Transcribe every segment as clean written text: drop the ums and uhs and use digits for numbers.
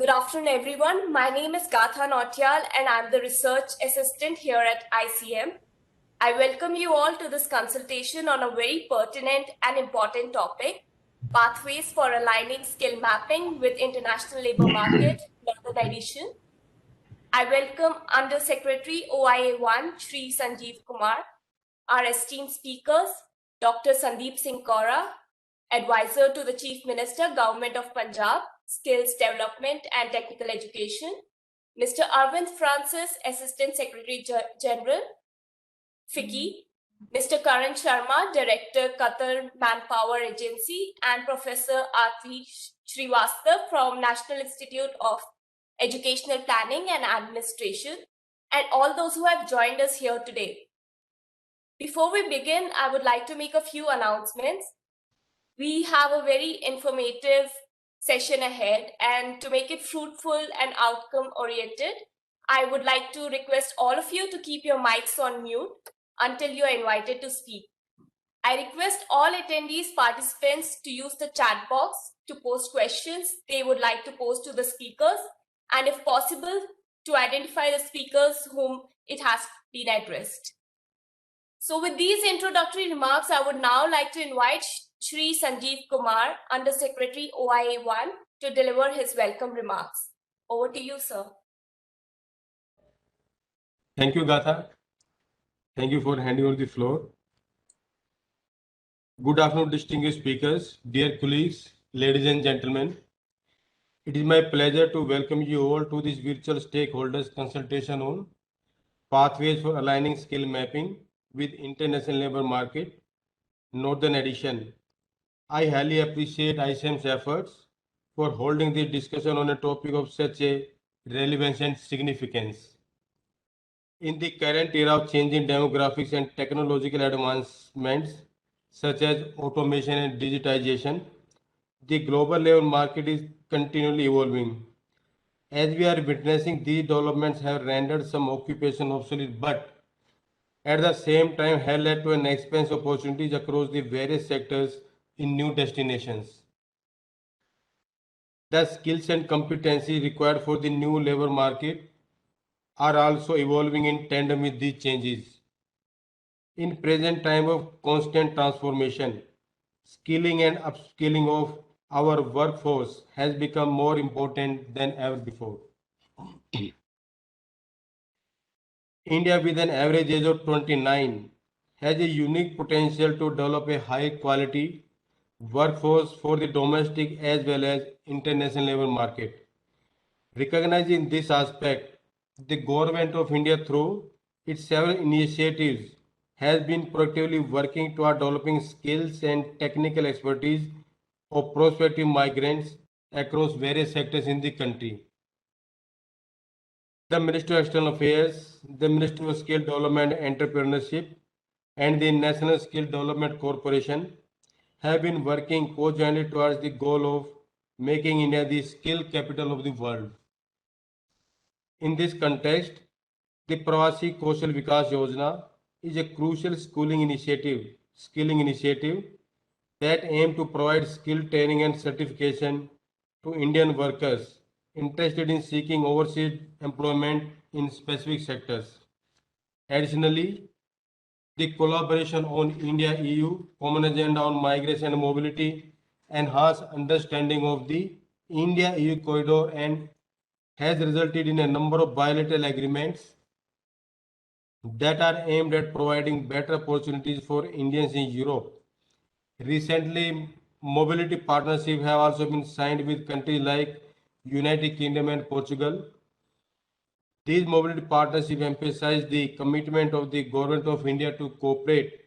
Good afternoon, everyone. My name is Gatha Nautiyal, and I'm the research assistant here at ICM. I welcome you all to this consultation on a very pertinent and important topic, pathways for aligning skill mapping with international labor market, London edition. I welcome Under Secretary OIA1, Shri Sanjeev Kumar, our esteemed speakers, Dr. Sandeep Singh Kaura, Advisor to the Chief Minister, Government of Punjab, Skills Development and Technical Education, Mr. Arvind Francis, Assistant Secretary General, FICCI, Mr. Karan Sharma, Director, Qatar Manpower Agency, and Professor Aarti Srivastav from National Institute of Educational Planning and Administration, and all those who have joined us here today. Before we begin, I would like to make a few announcements. We have a very informative session ahead, and to make it fruitful and outcome-oriented, I would like to request all of you to keep your mics on mute until you are invited to speak. I request all attendees, participants to use the chat box to post questions they would like to pose to the speakers, and if possible, to identify the speakers whom it has been addressed. So with these introductory remarks, I would now like to invite Shri Sanjeev Kumar, Under Secretary OIA1, to deliver his welcome remarks. Over to you, sir. Thank you, Gatha. Thank you for handing over the floor. Good afternoon, distinguished speakers, dear colleagues, ladies and gentlemen. It is my pleasure to welcome you all to this virtual stakeholders consultation on pathways for aligning skill mapping with international labor market, Northern Edition. I highly appreciate ICM's efforts for holding this discussion on a topic of such a relevance and significance. In the current era of changing demographics and technological advancements such as automation and digitization, the global labor market is continually evolving. As we are witnessing, these developments have rendered some occupation obsolete, but at the same time have led to an expansion of opportunities across the various sectors in new destinations. The skills and competencies required for the new labor market are also evolving in tandem with these changes. In present time of constant transformation, skilling and upskilling of our workforce has become more important than ever before. India, with an average age of 29, has a unique potential to develop a high quality workforce for the domestic as well as international labor market. Recognizing this aspect, the Government of India, through its several initiatives, has been proactively working toward developing skills and technical expertise of prospective migrants across various sectors in the country. The Ministry of External Affairs, the Ministry of Skill Development and Entrepreneurship, and the National Skill Development Corporation have been working co-jointly towards the goal of making India the skill capital of the world. In this context, the Pravasi Kaushal Vikas Yojana is a crucial skilling initiative that aims to provide skill training and certification to Indian workers interested in seeking overseas employment in specific sectors. Additionally, the collaboration on India-EU Common Agenda on Migration and Mobility enhanced understanding of the India-EU corridor and has resulted in a number of bilateral agreements that are aimed at providing better opportunities for Indians in Europe. Recently, mobility partnerships have also been signed with countries like United Kingdom and Portugal. These mobility partnerships emphasize the commitment of the Government of India to cooperate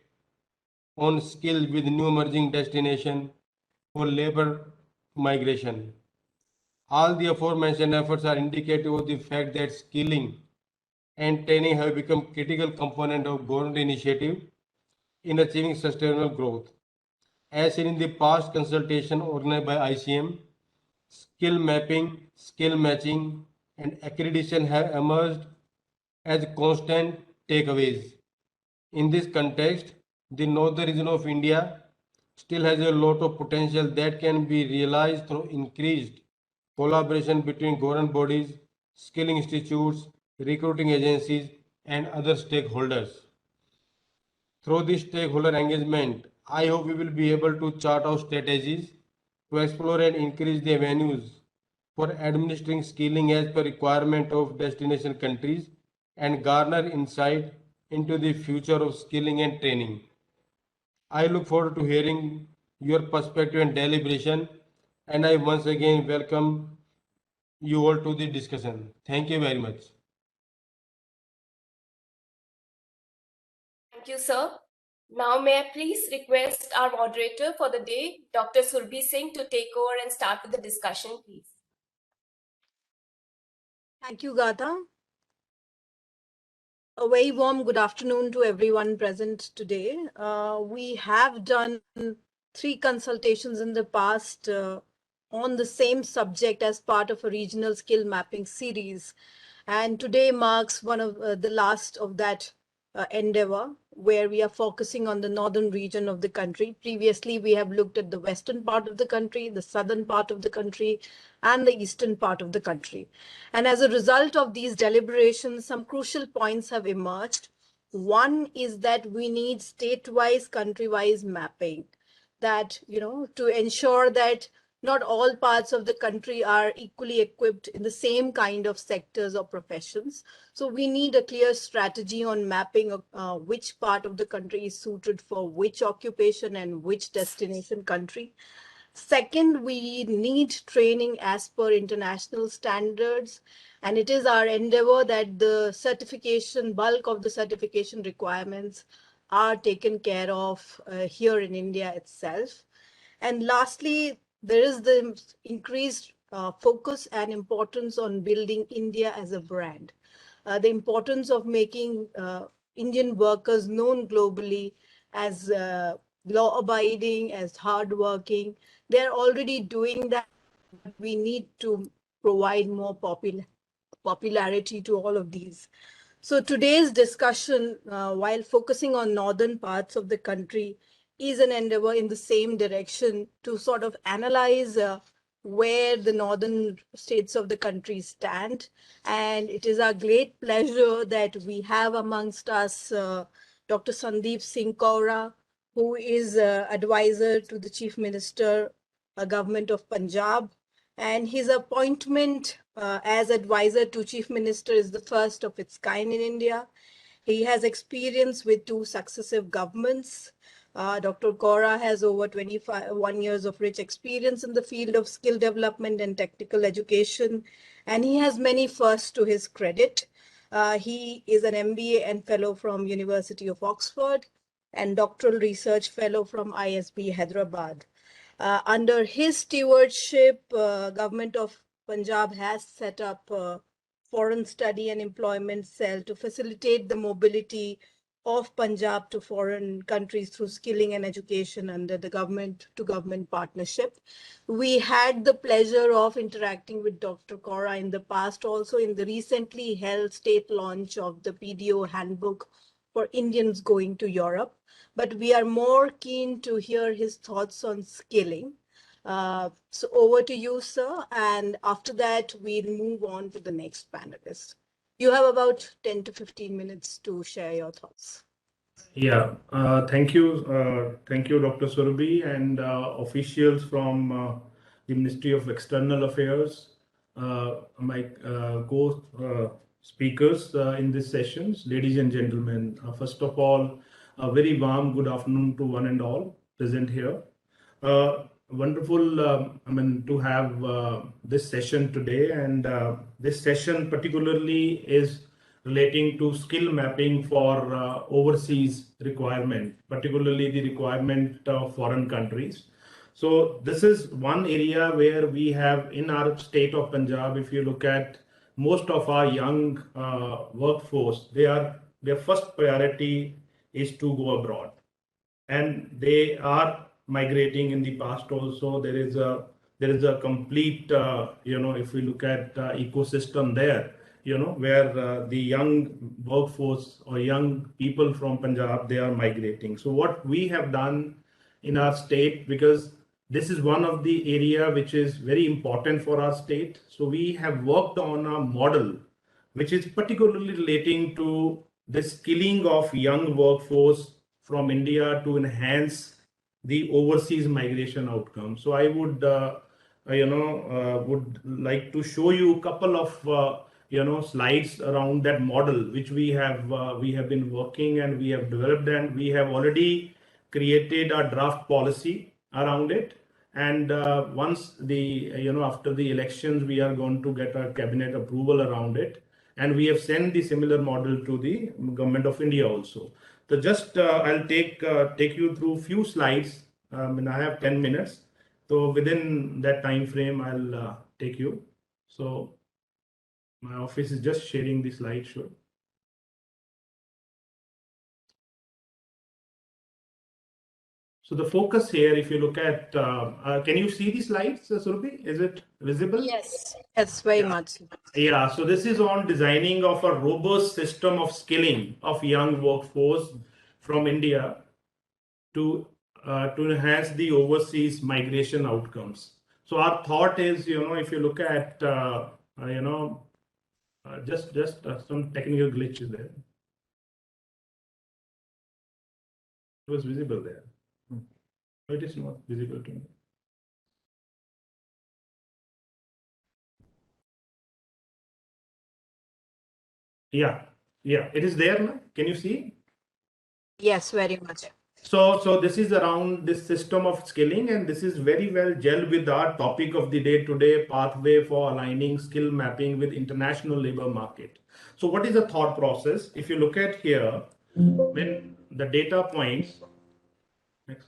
on skills with new emerging destinations for labor migration. All the aforementioned efforts are indicative of the fact that skilling and training have become critical component of government initiative in achieving sustainable growth. As seen in the past consultation organized by ICM, skill mapping, skill matching, and accreditation have emerged as constant takeaways. In this context, the northern region of India still has a lot of potential that can be realized through increased collaboration between government bodies, skilling institutes, recruiting agencies, and other stakeholders. Through this stakeholder engagement, I hope we will be able to chart out strategies to explore and increase the avenues for administering skilling as per requirement of destination countries and garner insight into the future of skilling and training. I look forward to hearing your perspective and deliberation, and I once again welcome you all to the discussion. Thank you very much. Thank you, sir. Now, may I please request our moderator for the day, Dr. Surbhi Singh, to take over and start with the discussion, please. Thank you, Gatha. A very warm good afternoon to everyone present today. We have done 3 consultations in the past on the same subject as part of a regional skill mapping series. And today marks one of the last of that endeavor, where we are focusing on the northern region of the country. Previously, we have looked at the western part of the country, the southern part of the country, and the eastern part of the country. And as a result of these deliberations, some crucial points have emerged. One is that we need state-wise, country-wise mapping, that, to ensure that not all parts of the country are equally equipped in the same kind of sectors or professions. So we need a clear strategy on mapping which part of the country is suited for which occupation and which destination country. Second, we need training as per international standards. And it is our endeavor that the certification, bulk of the certification requirements are taken care of here in India itself. And lastly, there is the increased focus and importance on building India as a brand. The importance of making Indian workers known globally as law-abiding, as hardworking. They're already doing that. We need to provide more popularity to all of these. So today's discussion, while focusing on northern parts of the country, is an endeavor in the same direction to sort of analyze where the northern states of the country stand. And it is our great pleasure that we have amongst us Dr. Sandeep Singh Kaura, who is advisor to the Chief Minister, Government of Punjab. And his appointment as advisor to Chief Minister is the first of its kind in India. He has experience with 2 successive governments. Dr. Kaura has over 21 years of rich experience in the field of skill development and technical education, and he has many firsts to his credit. He is an MBA and fellow from University of Oxford and doctoral research fellow from ISB Hyderabad. Under his stewardship, Government of Punjab has set up a foreign study and employment cell to facilitate the mobility of Punjab to foreign countries through skilling and education under the government-to-government partnership. We had the pleasure of interacting with Dr. Kaura in the past, also in the recently held state launch of the PDO handbook for Indians going to Europe. But we are more keen to hear his thoughts on skilling. So over to you, sir. And after that, we'll move on to the next panelist. You have about 10 to 15 minutes to share your thoughts. Yeah, thank you, Dr. Surbhi, and officials from the Ministry of External Affairs, my co-speakers in this sessions, ladies and gentlemen. First of all, a very warm good afternoon to one and all present here. Wonderful, to have this session today, and this session particularly is relating to skill mapping for overseas requirement, particularly the requirement of foreign countries. So this is one area where we have in our state of Punjab, if you look at most of our young workforce, their first priority is to go abroad. And they are migrating in the past also. There is a complete, if we look at ecosystem there, where the young workforce or young people from Punjab, they are migrating. So what we have done in our state, because this is one of the area which is very important for our state. So we have worked on a model which is particularly relating to the skilling of young workforce from India to enhance the overseas migration outcome. So I would, would like to show you a couple of slides around that model which we have been working and we have developed, and we have already created a draft policy around it. And once the after the elections, we are going to get a cabinet approval around it, and we have sent the similar model to the government of India also. So just I'll take you through few slides, and I have 10 minutes. So within that time frame, I'll take you. So my office is just sharing the slideshow. So the focus here, if you look at, can you see the slides, Surabhi? Is it visible? Yes, yes, very much. Yeah, so this is on designing of a robust system of skilling of young workforce from India to enhance the overseas migration outcomes. So our thought is, if you look at, just some technical glitches there. It was visible there. It is not visible to me. Yeah, it is there now. Can you see? Yes, very much. So this is around this system of skilling, and this is very well gelled with our topic of the day today, pathway for aligning skill mapping with international labor market. So what is the thought process? If you look at here, when the data points, next.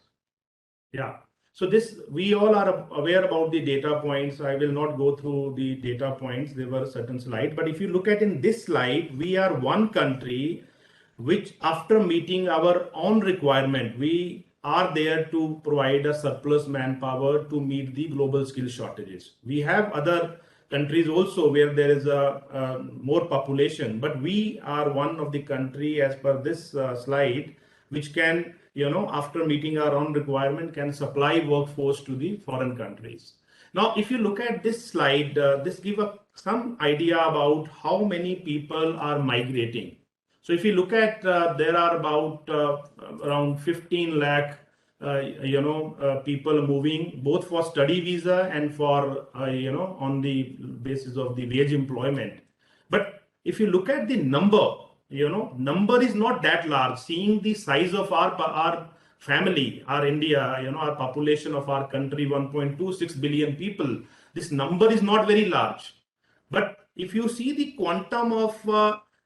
Yeah. So this, we all are aware about the data points. I will not go through the data points. There were certain slides, but if you look at in this slide, we are one country which, after meeting our own requirement, we are there to provide a surplus manpower to meet the global skill shortages. We have other countries also where there is a more population, but we are one of the country, as per this slide, which can, after meeting our own requirement, can supply workforce to the foreign countries. Now, if you look at this slide, this gives some idea about how many people are migrating. So if you look at, there are about around 15 lakh, people moving both for study visa and for, on the basis of the wage employment. But if you look at the number, number is not that large. Seeing the size of our family, our India, our population of our country, 1.26 billion people, this number is not very large. But if you see the quantum of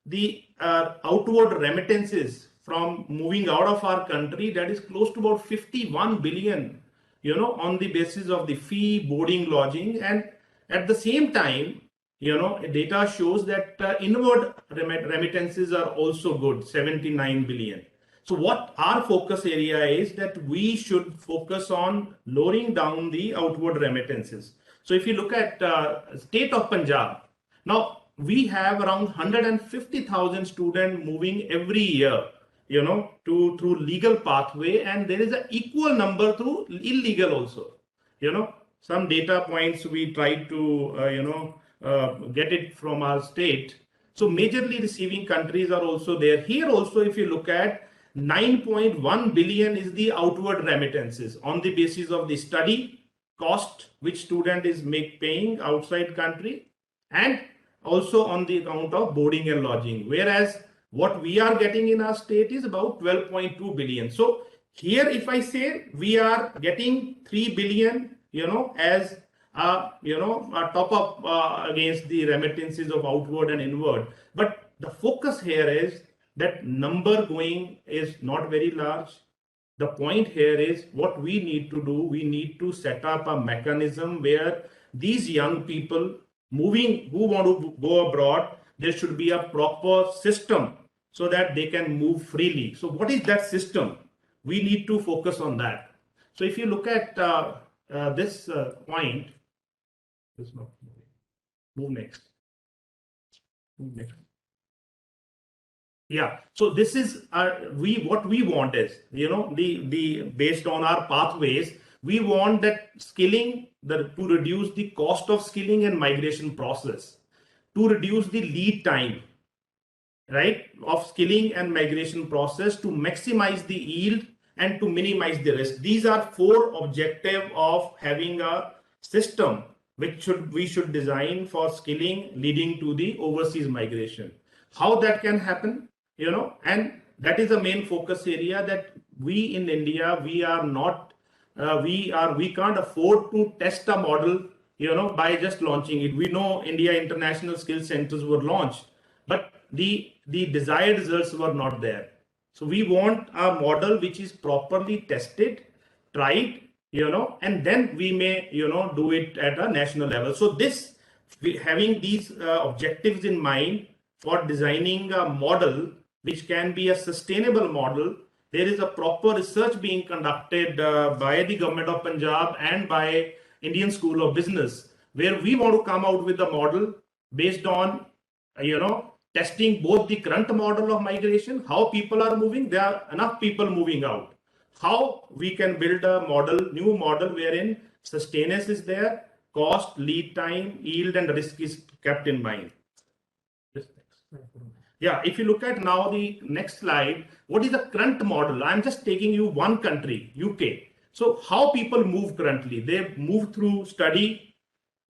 the outward remittances from moving out of our country, that is close to about 51 billion, on the basis of the fee, boarding, lodging. And at the same time, data shows that inward remittances are also good, 79 billion. So what our focus area is, that we should focus on lowering down the outward remittances. So if you look at state of Punjab, now we have around 150,000 students moving every year, through legal pathway, and there is an equal number through illegal also. Some data points we try to get it from our state. So majorly receiving countries are also there. Here also, if you look at 9.1 billion is the outward remittances on the basis of the study cost which student is paying outside country, and also on the account of boarding and lodging, whereas what we are getting in our state is about 12.2 billion. So here, if I say we are getting 3 billion, as a top up against the remittances of outward and inward. But the focus here is that number going is not very large. The point here is what we need to do. We need to set up a mechanism where these young people moving who want to go abroad, there should be a proper system so that they can move freely. So what is that system? We need to focus on that. So if you look at this point, move next. Yeah, so this is what we want is, the based on our pathways, we want that skilling to reduce the cost of skilling and migration process, to reduce the lead time, right, of skilling and migration process, to maximize the yield and to minimize the risk. These are four objectives of having a system which we should design for skilling leading to the overseas migration. How that can happen, and that is the main focus area, that we in India, we are not, we can't afford to test a model, by just launching it. We know India International Skills Centers were launched, but the desired results were not there. So we want a model which is properly tested, tried, and then we may, do it at a national level. So this, having these objectives in mind for designing a model which can be a sustainable model, there is a proper research being conducted by the government of Punjab and by Indian School of Business, where we want to come out with a model based on, testing both the current model of migration, how people are moving, there are enough people moving out, how we can build a model, new model, wherein sustenance is there, cost, lead time, yield, and risk is kept in mind. Yeah, if you look at now the next slide, what is the current model? I'm just taking you one country, UK. So how people move currently? They move through study,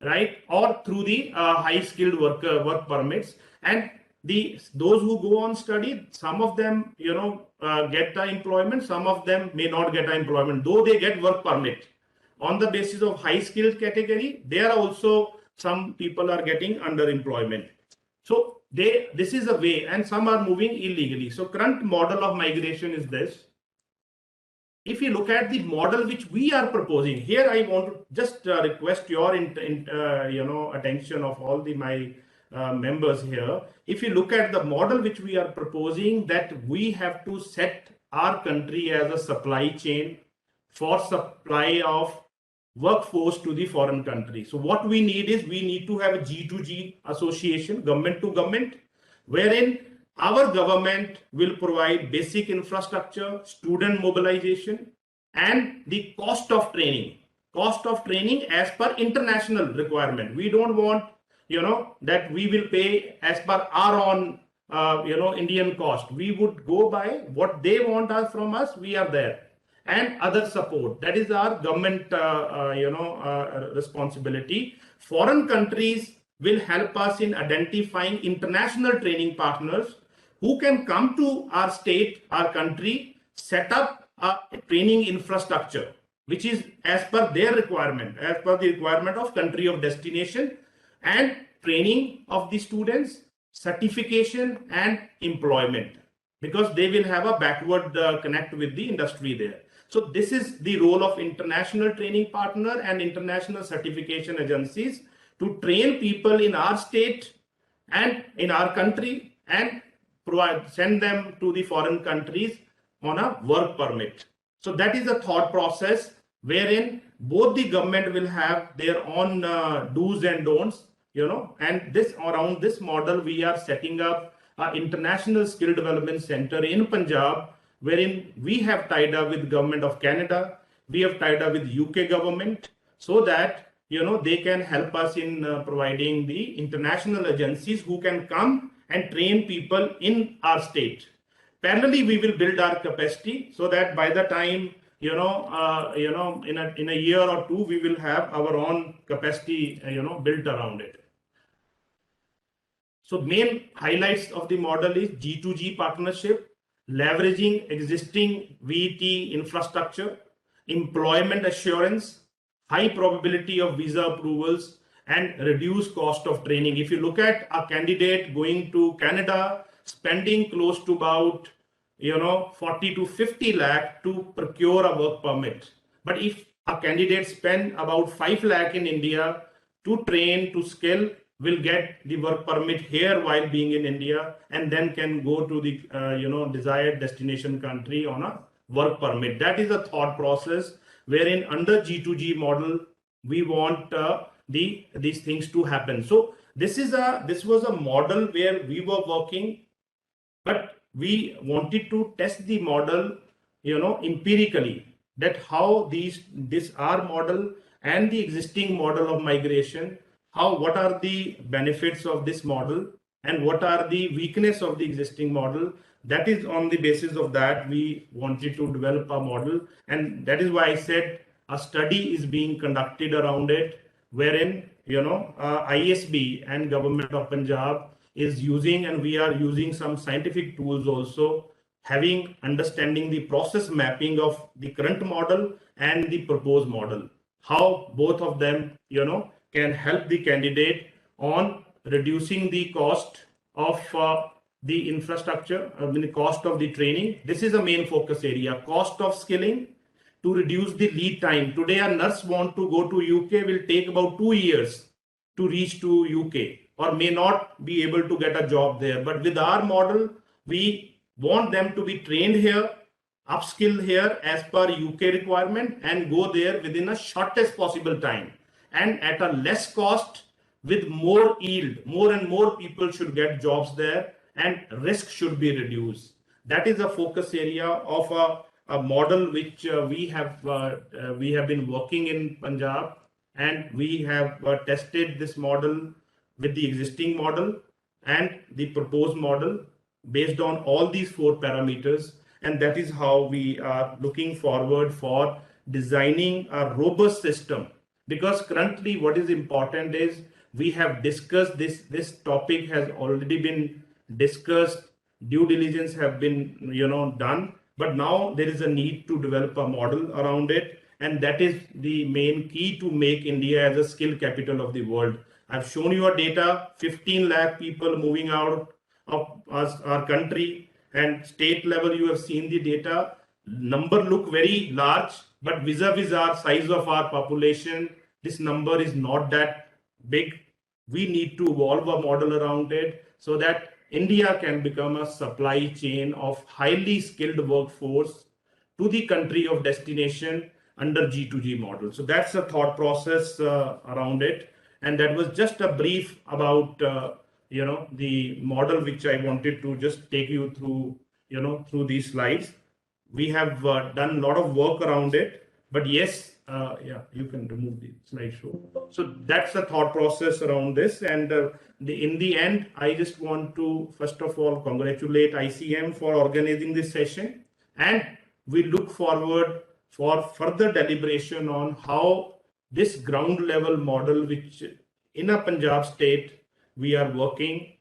right, or through the high-skilled work permits. And those who go on study, some of them, get the employment, some of them may not get employment, though they get work permit. On the basis of high-skilled category, there are also some people are getting underemployment. So this is a way, and some are moving illegally. So current model of migration is this. If you look at the model which we are proposing here, I want to just request your attention of all my members here. If you look at the model which we are proposing, that we have to set our country as a supply chain for supply of workforce to the foreign country. So what we need is, we need to have a G2G association, government to government, wherein our government will provide basic infrastructure, student mobilization, and the cost of training as per international requirement. We don't want, that we will pay as per our own, Indian cost. We would go by what they want us from us. We are there. And other support, that is our government, responsibility. Foreign countries will help us in identifying international training partners who can come to our state, our country, set up a training infrastructure, which is as per their requirement, as per the requirement of country of destination, and training of the students, certification, and employment, because they will have a backward connect with the industry there. So this is the role of international training partner and international certification agencies, to train people in our state and in our country, and send them to the foreign countries on a work permit. So that is a thought process wherein both the government will have their own do's and don'ts, and around this model we are setting up an international skill development center in Punjab, wherein we have tied up with government of Canada, we have tied up with UK government, so that they can help us in providing the international agencies who can come and train people in our state. Parallelly, we will build our capacity, so that by the time in a year or two, we will have our own capacity built around it. So main highlights of the model is G2G partnership, leveraging existing VET infrastructure, employment assurance, high probability of visa approvals, and reduced cost of training. If you look at a candidate going to Canada, spending close to about 40 to 50 lakh to procure a work permit. But if a candidate spend about 5 lakh in India to train, to skill, will get the work permit here while being in India, and then can go to the desired destination country on a work permit. That is a thought process wherein under G2G model we want these things to happen. So this was a model where we were working, but we wanted to test the model empirically, that how this our model and the existing model of migration, what are the benefits of this model and what are the weakness of the existing model. That is on the basis of that we wanted to develop a model, and that is why I said a study is being conducted around it, wherein ISB and government of Punjab is using, and we are using some scientific tools also, having understanding the process mapping of the current model and the proposed model, how both of them can help the candidate on reducing the cost of the infrastructure, the cost of the training. This is a main focus area, cost of skilling, to reduce the lead time. Today a nurse want to go to UK will take about 2 years to reach to UK, or may not be able to get a job there. But with our model, we want them to be trained here, upskilled here as per UK requirement, and go there within a shortest possible time and at a less cost, with more yield. More and more people should get jobs there, and risk should be reduced. That is a focus area of a model which we have been working in Punjab, and we have tested this model with the existing model and the proposed model based on all these 4 parameters. And that is how we are looking forward for designing a robust system, because currently what is important is we have discussed this topic has already been discussed, due diligence have been done, but now there is a need to develop a model around it, and that is the main key to make India as a skill capital of the world. I've shown you a data, 15 lakh people moving out of our country, and state level you have seen the data. Number look very large, but vis-a-vis our size of our population, this number is not that big. We need to evolve a model around it so that India can become a supply chain of highly skilled workforce to the country of destination under G2G model. So that's the thought process around it. And that was just a brief about the model which I wanted to just take you through through these slides. We have done a lot of work around it, but yes, yeah, you can remove the slideshow. So that's the thought process around this. And in the end, I just want to first of all congratulate ICM for organizing this session, and we look forward for further deliberation on how this ground level model, which in a Punjab state we are working,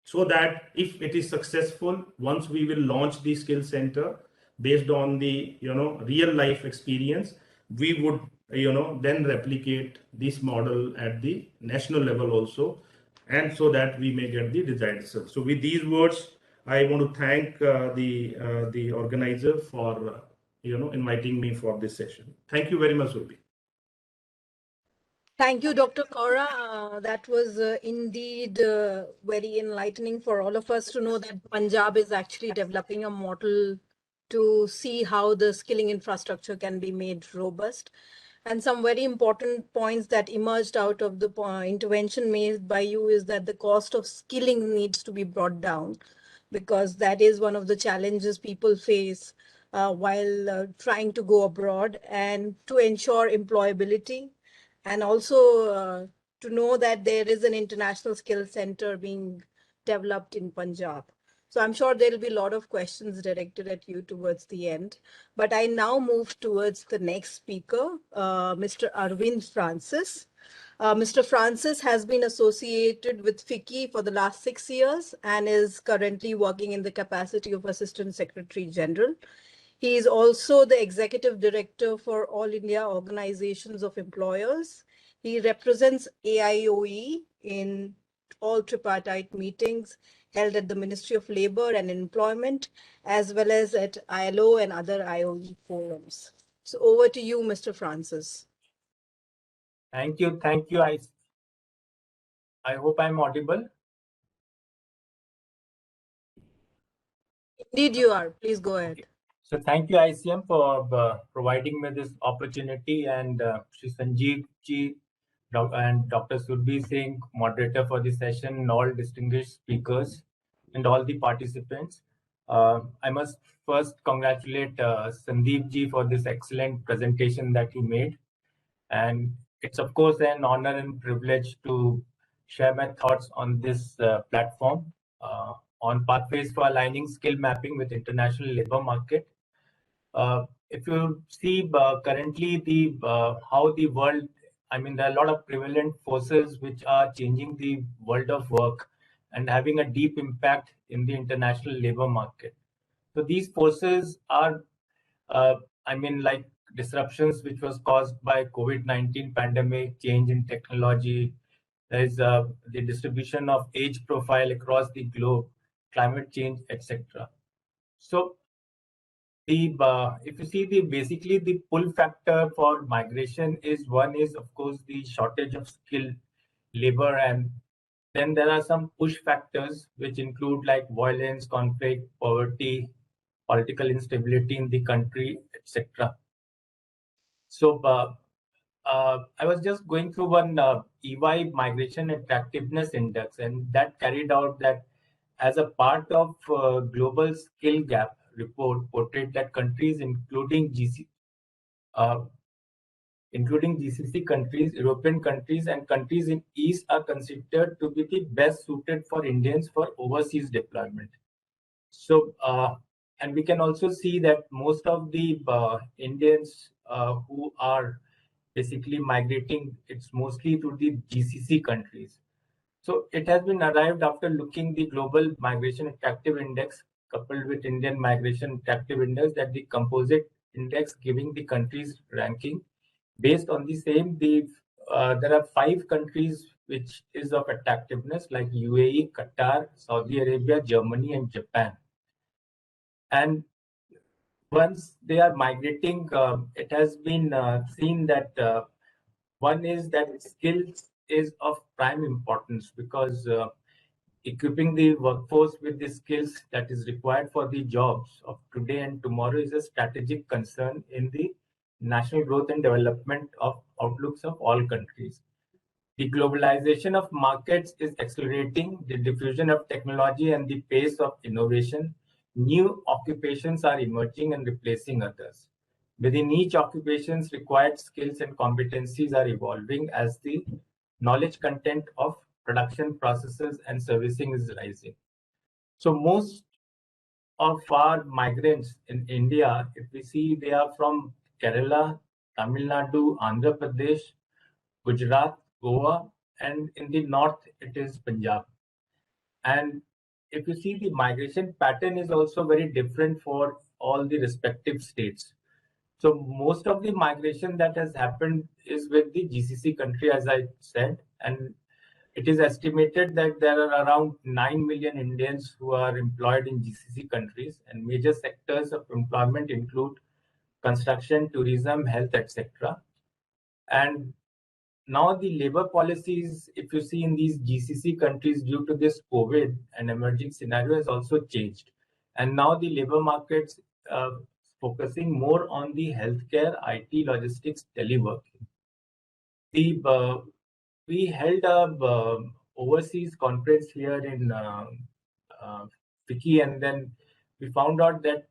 so that if it is successful, once we will launch the skill center based on the real life experience, we would then replicate this model at the national level also, and so that we may get the desired result. So with these words, I want to thank the organizer for inviting me for this session. Thank you very much, Ruby. Thank you, Dr. Kaura. That was indeed very enlightening for all of us to know that Punjab is actually developing a model to see how the skilling infrastructure can be made robust. And some very important points that emerged out of the intervention made by you is that the cost of skilling needs to be brought down, because that is one of the challenges people face while trying to go abroad, and to ensure employability, and also to know that there is an international skill center being developed in Punjab. So I'm sure there'll be a lot of questions directed at you towards the end. But I now move towards the next speaker, Mr. Arvind Francis. Mr. Francis has been associated with FICCI for the last 6 years and is currently working in the capacity of Assistant Secretary General. He is also the Executive Director for All India Organizations of Employers. He represents AIOE in all tripartite meetings held at the Ministry of Labor and Employment, as well as at ILO and other IOE forums. So over to you, Mr. Francis. Thank you. Thank you. I hope I'm audible. Indeed you are. Please go ahead. Okay. So thank you, ICM, for providing me this opportunity, and Shri Sanjeev Ji and Dr. Surbhi Singh, moderator for this session, and all distinguished speakers and all the participants. I must first congratulate Sandeep ji for this excellent presentation that he made. And it's of course an honor and privilege to share my thoughts on this platform on pathways for aligning skill mapping with international labor market. If you see currently how the world, I mean, there are a lot of prevalent forces which are changing the world of work and having a deep impact in the international labor market. So these forces are, I mean, like disruptions which was caused by COVID-19 pandemic, change in technology. There is the distribution of age profile across the globe, climate change, etc. So if you see basically the pull factor for migration is one is of course the shortage of skilled labor, and then there are some push factors which include like violence, conflict, poverty, political instability in the country, etc. So I was just going through one EY Migration Attractiveness Index, and that carried out that as a part of global skill gap report portrayed that countries uh, including GCC countries, European countries, and countries in East are considered to be the best suited for Indians for overseas deployment. So, and we can also see that most of the Indians who are basically migrating, it's mostly to the GCC countries. So it has been arrived after looking the global migration attractive index coupled with Indian migration attractive index, that the composite index giving the countries ranking based on the same. There are 5 countries which is of attractiveness like UAE, Qatar, Saudi Arabia, Germany, and Japan. And once they are migrating, it has been seen that one is that skills is of prime importance, because equipping the workforce with the skills that is required for the jobs of today and tomorrow is a strategic concern in the national growth and development of outlooks of all countries. The globalization of markets is accelerating the diffusion of technology and the pace of innovation. New occupations are emerging and replacing others. Within each occupations, required skills and competencies are evolving as the knowledge content of production processes and servicing is rising. So most of our migrants in India, if we see, they are from Kerala, Tamil Nadu, Andhra Pradesh, Gujarat, Goa, and in the north it is Punjab. And if you see, the migration pattern is also very different for all the respective states. So most of the migration that has happened is with the GCC country, as I said, and it is estimated that there are around 9 million Indians who are employed in GCC countries, and major sectors of employment include construction, tourism, health, etc. And now the labor policies, if you see in these GCC countries due to this COVID and emerging scenario, has also changed. And now the labor markets focusing more on the healthcare, IT, logistics, teleworking. We held a overseas conference here in Fiki, and then we found out that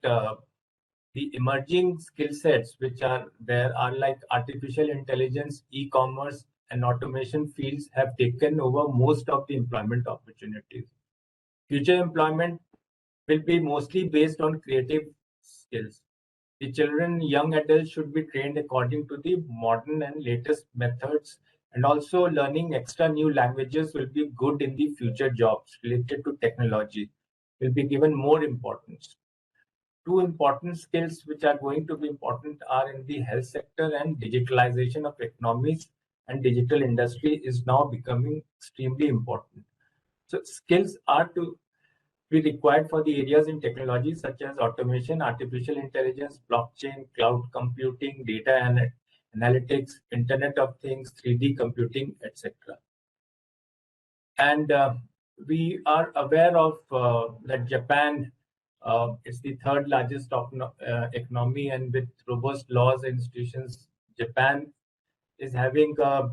the emerging skill sets which are there are like artificial intelligence, e-commerce, and automation fields have taken over most of the employment opportunities. Future employment will be mostly based on creative skills. The children, young adults should be trained according to the modern and latest methods, and also learning extra new languages will be good in the future jobs related to technology, will be given more importance. 2 important skills which are going to be important are in the health sector, and digitalization of economies and digital industry is now becoming extremely important. So skills are to be required for the areas in technology such as automation, artificial intelligence, blockchain, cloud computing, data analytics, Internet of Things, 3D computing, etc. And we are aware of that Japan is the 3rd largest economy, and with robust laws and institutions, Japan is having a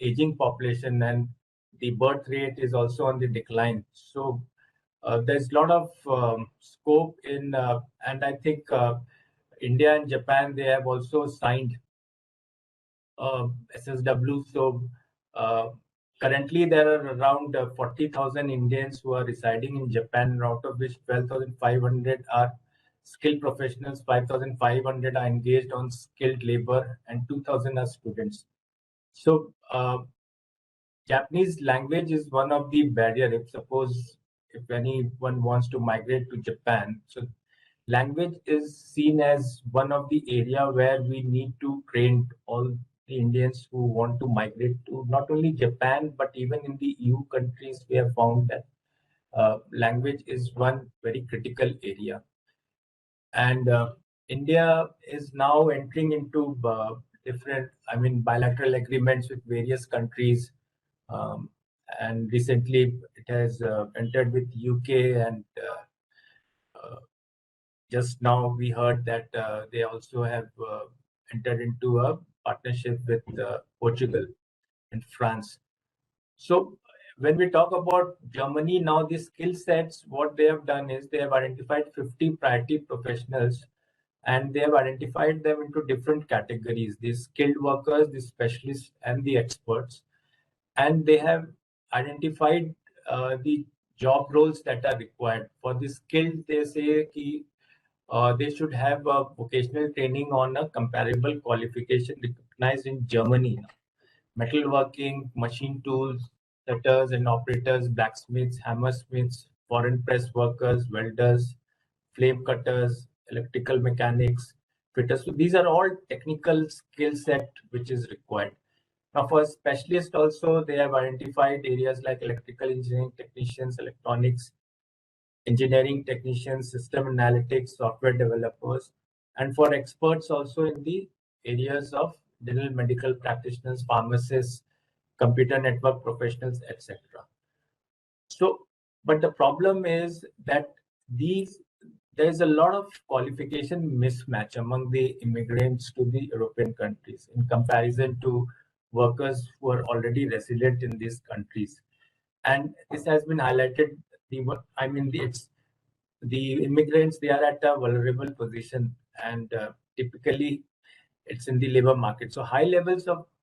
aging population, and the birth rate is also on the decline. So there's a lot of scope in, and I think India and Japan, they have also signed SSW. So currently there are around 40,000 Indians who are residing in Japan, out of which 12,500 are skilled professionals, 5,500 are engaged on skilled labor, and 2,000 are students. So Japanese language is one of the barrier. If anyone wants to migrate to Japan, so language is seen as one of the area where we need to train all the Indians who want to migrate to not only Japan, but even in the EU countries. We have found that language is one very critical area. And India is now entering into bilateral agreements with various countries. And recently it has entered with UK, and just now we heard that they also have entered into a partnership with Portugal and France. So when we talk about Germany now, the skill sets, what they have done is they have identified 50 priority professionals, and they have identified them into different categories: the skilled workers, the specialists, and the experts. And they have identified the job roles that are required. For the skilled, they say they should have a vocational training on a comparable qualification recognized in Germany. Metalworking, machine tools, setters and operators, blacksmiths, hammersmiths, foreign press workers, welders, flame cutters, electrical mechanics, fitters. So these are all technical skill set which is required. Now for specialists also, they have identified areas like electrical engineering technicians, electronics, engineering technicians, system analytics, software developers, and for experts also in the areas of general medical practitioners, pharmacists, computer network professionals, etc. So, but the problem is that there is a lot of qualification mismatch among the immigrants to the European countries in comparison to workers who are already resident in these countries. And this has been highlighted. The immigrants, they are at a vulnerable position, and typically it's in the labor market. So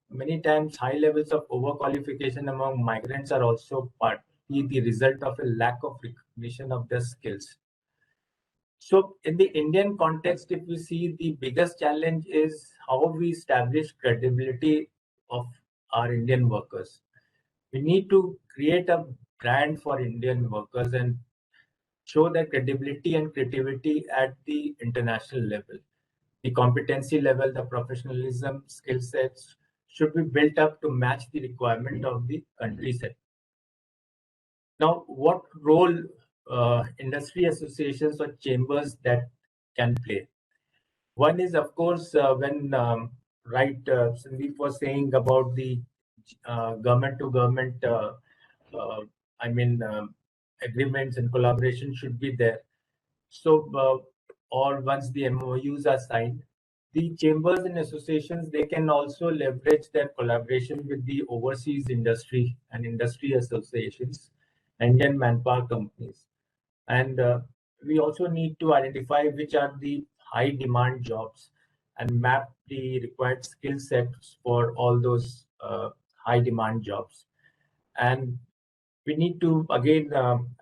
many times high levels of overqualification among migrants are also partly the result of a lack of recognition of their skills. So in the Indian context, if we see, the biggest challenge is how we establish credibility of our Indian workers. We need to create a brand for Indian workers and show their credibility and creativity at the international level. The competency level, the professionalism, skill sets should be built up to match the requirement of the country set. Now, what role industry associations or chambers that can play? One is, of course, when Sandeep was saying about the government to government, agreements and collaboration should be there. So, or once the MOUs are signed, the chambers and associations, they can also leverage their collaboration with the overseas industry and industry associations, Indian manpower companies. And we also need to identify which are the high demand jobs and map the required skill sets for all those high demand jobs. And we need to, again,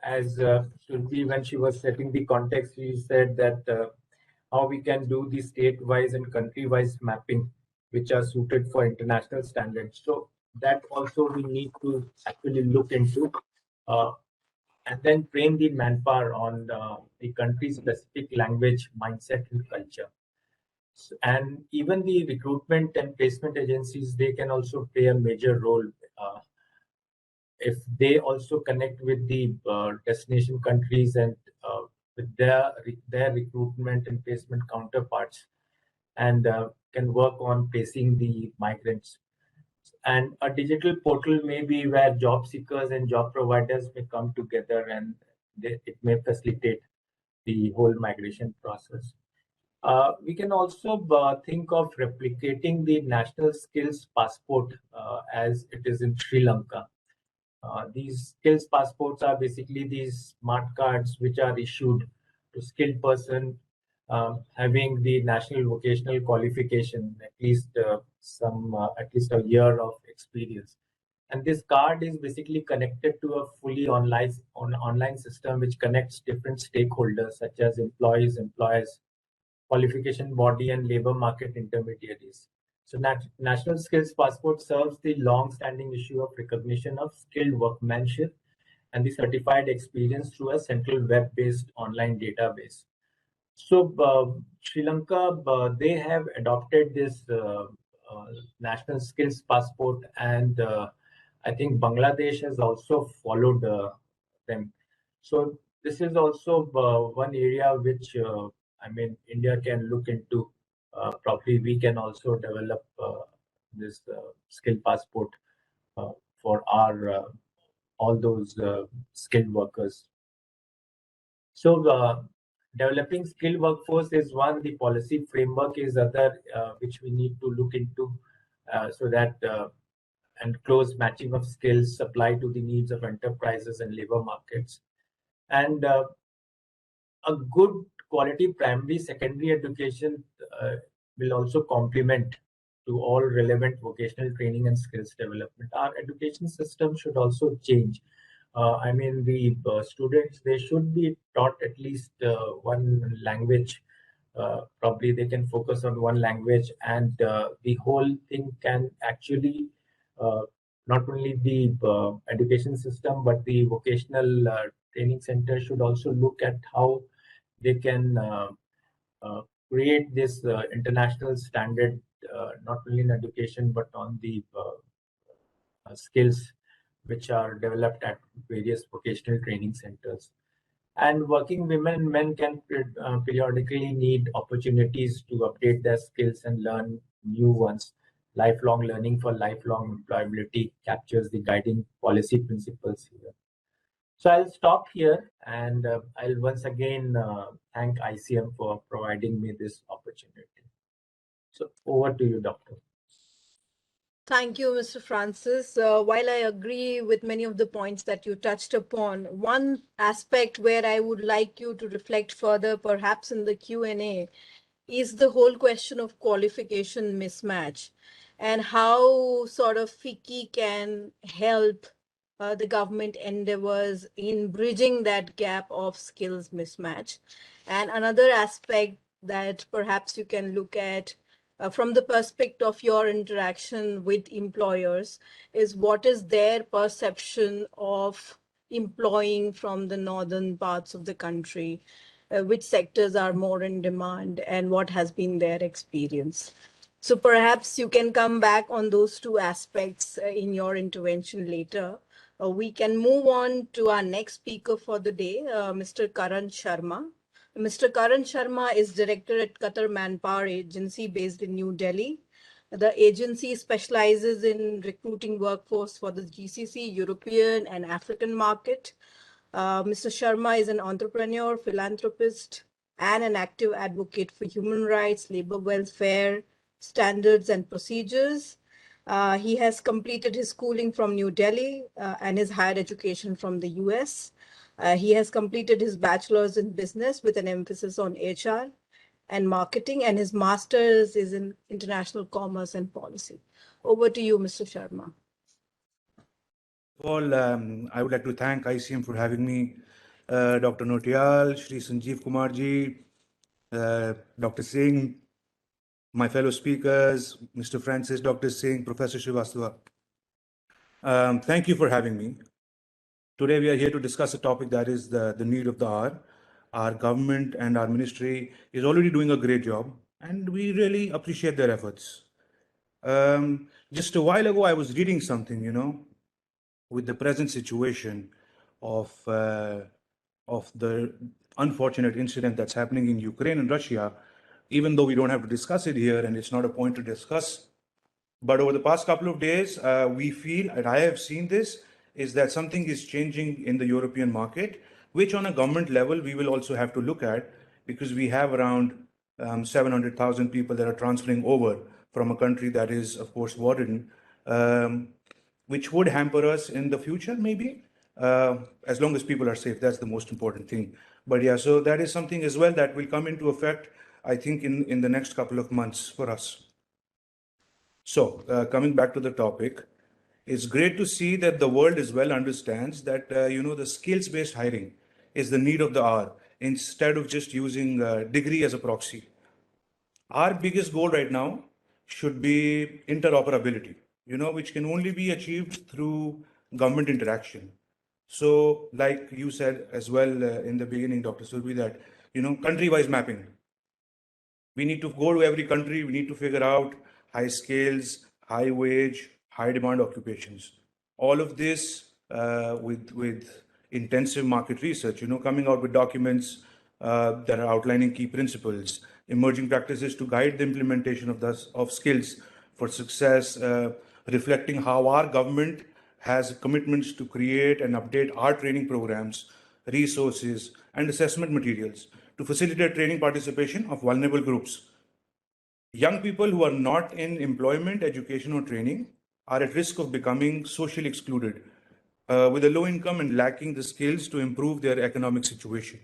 as Surbi, when she was setting the context, she said that how we can do the state-wise and country-wise mapping, which are suited for international standards. So that also we need to actually look into, and then train the manpower on the country-specific language, mindset, and culture. And even the recruitment and placement agencies, they can also play a major role if they also connect with the destination countries and with their recruitment and placement counterparts, and can work on placing the migrants. And a digital portal may be where job seekers and job providers may come together, and it may facilitate the whole migration process. We can also think of replicating the national skills passport as it is in Sri Lanka. These skills passports are basically these smart cards which are issued to skilled person having the national vocational qualification, at least at least a year of experience. And this card is basically connected to a fully online system which connects different stakeholders such as employees, employers, qualification body, and labor market intermediaries. So National Skills Passport serves the long-standing issue of recognition of skilled workmanship and the certified experience through a central web-based online database. So Sri Lanka, they have adopted this National Skills Passport, and I think Bangladesh has also followed them. So this is also one area which I mean India can look into. Probably we can also develop this skill passport for our all those skilled workers. So developing skilled workforce is one, the policy framework is other, which we need to look into so that and close matching of skills supply to the needs of enterprises and labor markets. And a good quality primary, secondary education will also complement to all relevant vocational training and skills development. Our education system should also change. I mean, the students, they should be taught at least one language. Probably they can focus on one language, and the whole thing can actually not only the education system, but the vocational training center should also look at how they can create this international standard, not only in education, but on the skills which are developed at various vocational training centers. And working women and men can periodically need opportunities to update their skills and learn new ones. Lifelong learning for lifelong employability captures the guiding policy principles here. So I'll stop here, and I'll once again thank ICM for providing me this opportunity. So over to you, Doctor. Thank you, Mr. Francis. While I agree with many of the points that you touched upon, one aspect where I would like you to reflect further, perhaps in the Q&A, is the whole question of qualification mismatch and how sort of FICCI can help the government endeavors in bridging that gap of skills mismatch. And another aspect that perhaps you can look at from the perspective of your interaction with employers is what is their perception of employing from the northern parts of the country, which sectors are more in demand, and what has been their experience. So perhaps you can come back on those two aspects in your intervention later. We can move on to our next speaker for the day, Mr. Karan Sharma. Mr. Karan Sharma is director at Qatar Manpower Agency based in New Delhi. The agency specializes in recruiting workforce for the GCC, European, and African market. Mr. Sharma is an entrepreneur, philanthropist, and an active advocate for human rights, labor welfare, standards, and procedures. He has completed his schooling from New Delhi and his higher education from the US. He has completed his bachelor's in business with an emphasis on HR and marketing, and his master's is in international commerce and policy. Over to you, Mr. Sharma. All, I would like to thank ICM for having me, Dr. Notial, Shri Sanjeev Kumarji, Dr. Singh, my fellow speakers, Mr. Francis, Dr. Singh, Professor Srivastava. Thank you for having me. Today we are here to discuss a topic that is the need of the hour. Our government and our ministry is already doing a great job, and we really appreciate their efforts. Just a while ago, I was reading something, with the present situation of the unfortunate incident that's happening in Ukraine and Russia, even though we don't have to discuss it here and it's not a point to discuss. But over the past couple of days, we feel, and I have seen this, is that something is changing in the European market, which on a government level, we will also have to look at, because we have around 700,000 people that are transferring over from a country that is, of course, war-ridden. which would hamper us in the future, maybe, as long as people are safe. That's the most important thing. But yeah, so that is something as well that will come into effect, I think, in the next couple of months for us. So coming back to the topic, it's great to see that the world as well understands that, the skills-based hiring is the need of the hour instead of just using degree as a proxy. Our biggest goal right now should be interoperability, which can only be achieved through government interaction. So, like you said as well in the beginning, Dr. Surbi, that, country-wise mapping. We need to go to every country. We need to figure out high skills, high wage, high demand occupations. All of this with intensive market research, coming out with documents that are outlining key principles, emerging practices to guide the implementation of skills for success, reflecting how our government has commitments to create and update our training programs, resources, and assessment materials to facilitate training participation of vulnerable groups. Young people who are not in employment, education, or training are at risk of becoming socially excluded with a low income and lacking the skills to improve their economic situation.